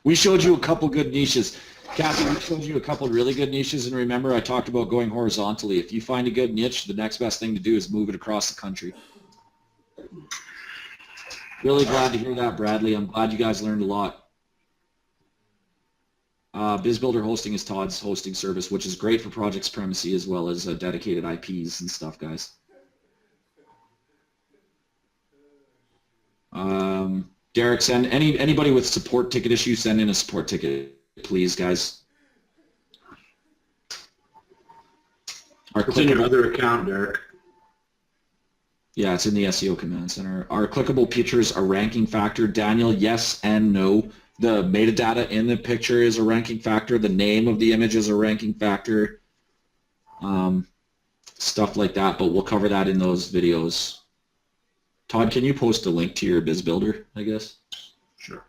We showed you a couple good niches. Kathy, we showed you a couple really good niches, and remember I talked about going horizontally. If you find a good niche, the next best thing to do is move it across the country. Really glad to hear that, Bradley. I'm glad you guys learned a lot. BizBuilder Hosting is Todd's hosting service, which is great for Project Supremacy as well as dedicated IPs and stuff, guys. Derek, send anybody with support ticket issues, send in a support ticket, please, guys. It's in your other account, Derek. Yeah, it's in the SEO Command Center. Are clickable pictures a ranking factor? Daniel, yes and no. The metadata in the picture is a ranking factor. The name of the image is a ranking factor. Stuff like that, but we'll cover that in those videos. Todd, can you post a link to your BizBuilder, I guess? Sure.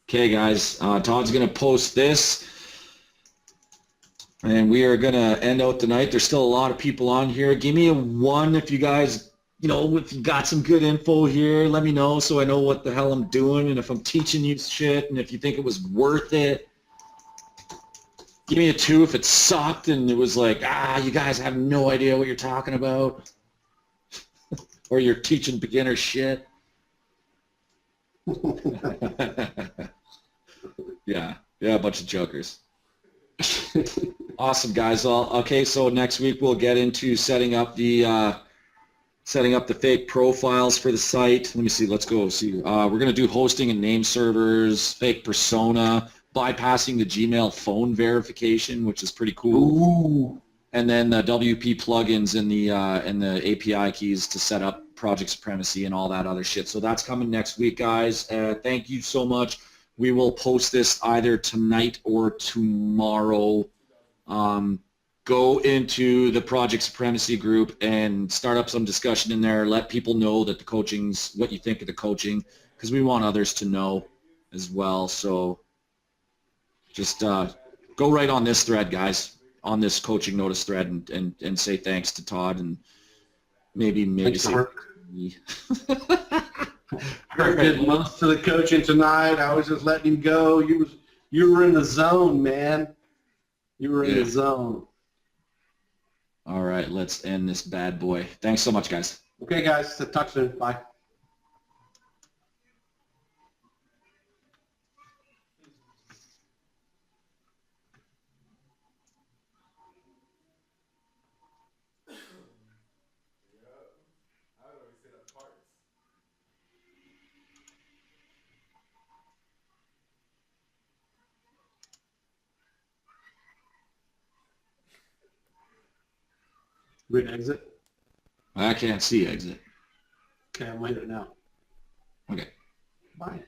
Okay, guys, Todd's going to post this, and we are going to end out the night. There's still a lot of people on here. Give me a 1 if you guys, if you got some good info here. Let me know so I know what the hell I'm doing, and if I'm teaching you shit, and if you think it was worth it. Give me a 2 if it sucked and it was like, you guys have no idea what you're talking about. Or you're teaching beginner shit. Yeah, a bunch of jokers. Awesome, guys. Okay, so next week we'll get into setting up the fake profiles for the site. Let me see. Let's go see. We're going to do hosting and name servers, fake persona, bypassing the Gmail phone verification, which is pretty cool. Ooh. And then the WP plugins and the API keys to set up Project Supremacy and all that other shit. So that's coming next week, guys. Thank you so much. We will post this either tonight or tomorrow. Go into the Project Supremacy group and start up some discussion in there. Let people know that the coaching's what you think of the coaching, because we want others to know as well. So just go right on this thread, guys, on this coaching notice thread, and say thanks to Todd, and maybe Thanks, say I did most of the coaching tonight. I was just letting him go. You were in the zone, man. You were in the zone. All right, let's end this bad boy. Thanks so much, guys. Okay, guys. Talk soon. Bye. Exit. I can't see exit. Okay, I'm gonna hit it now. Okay. Bye.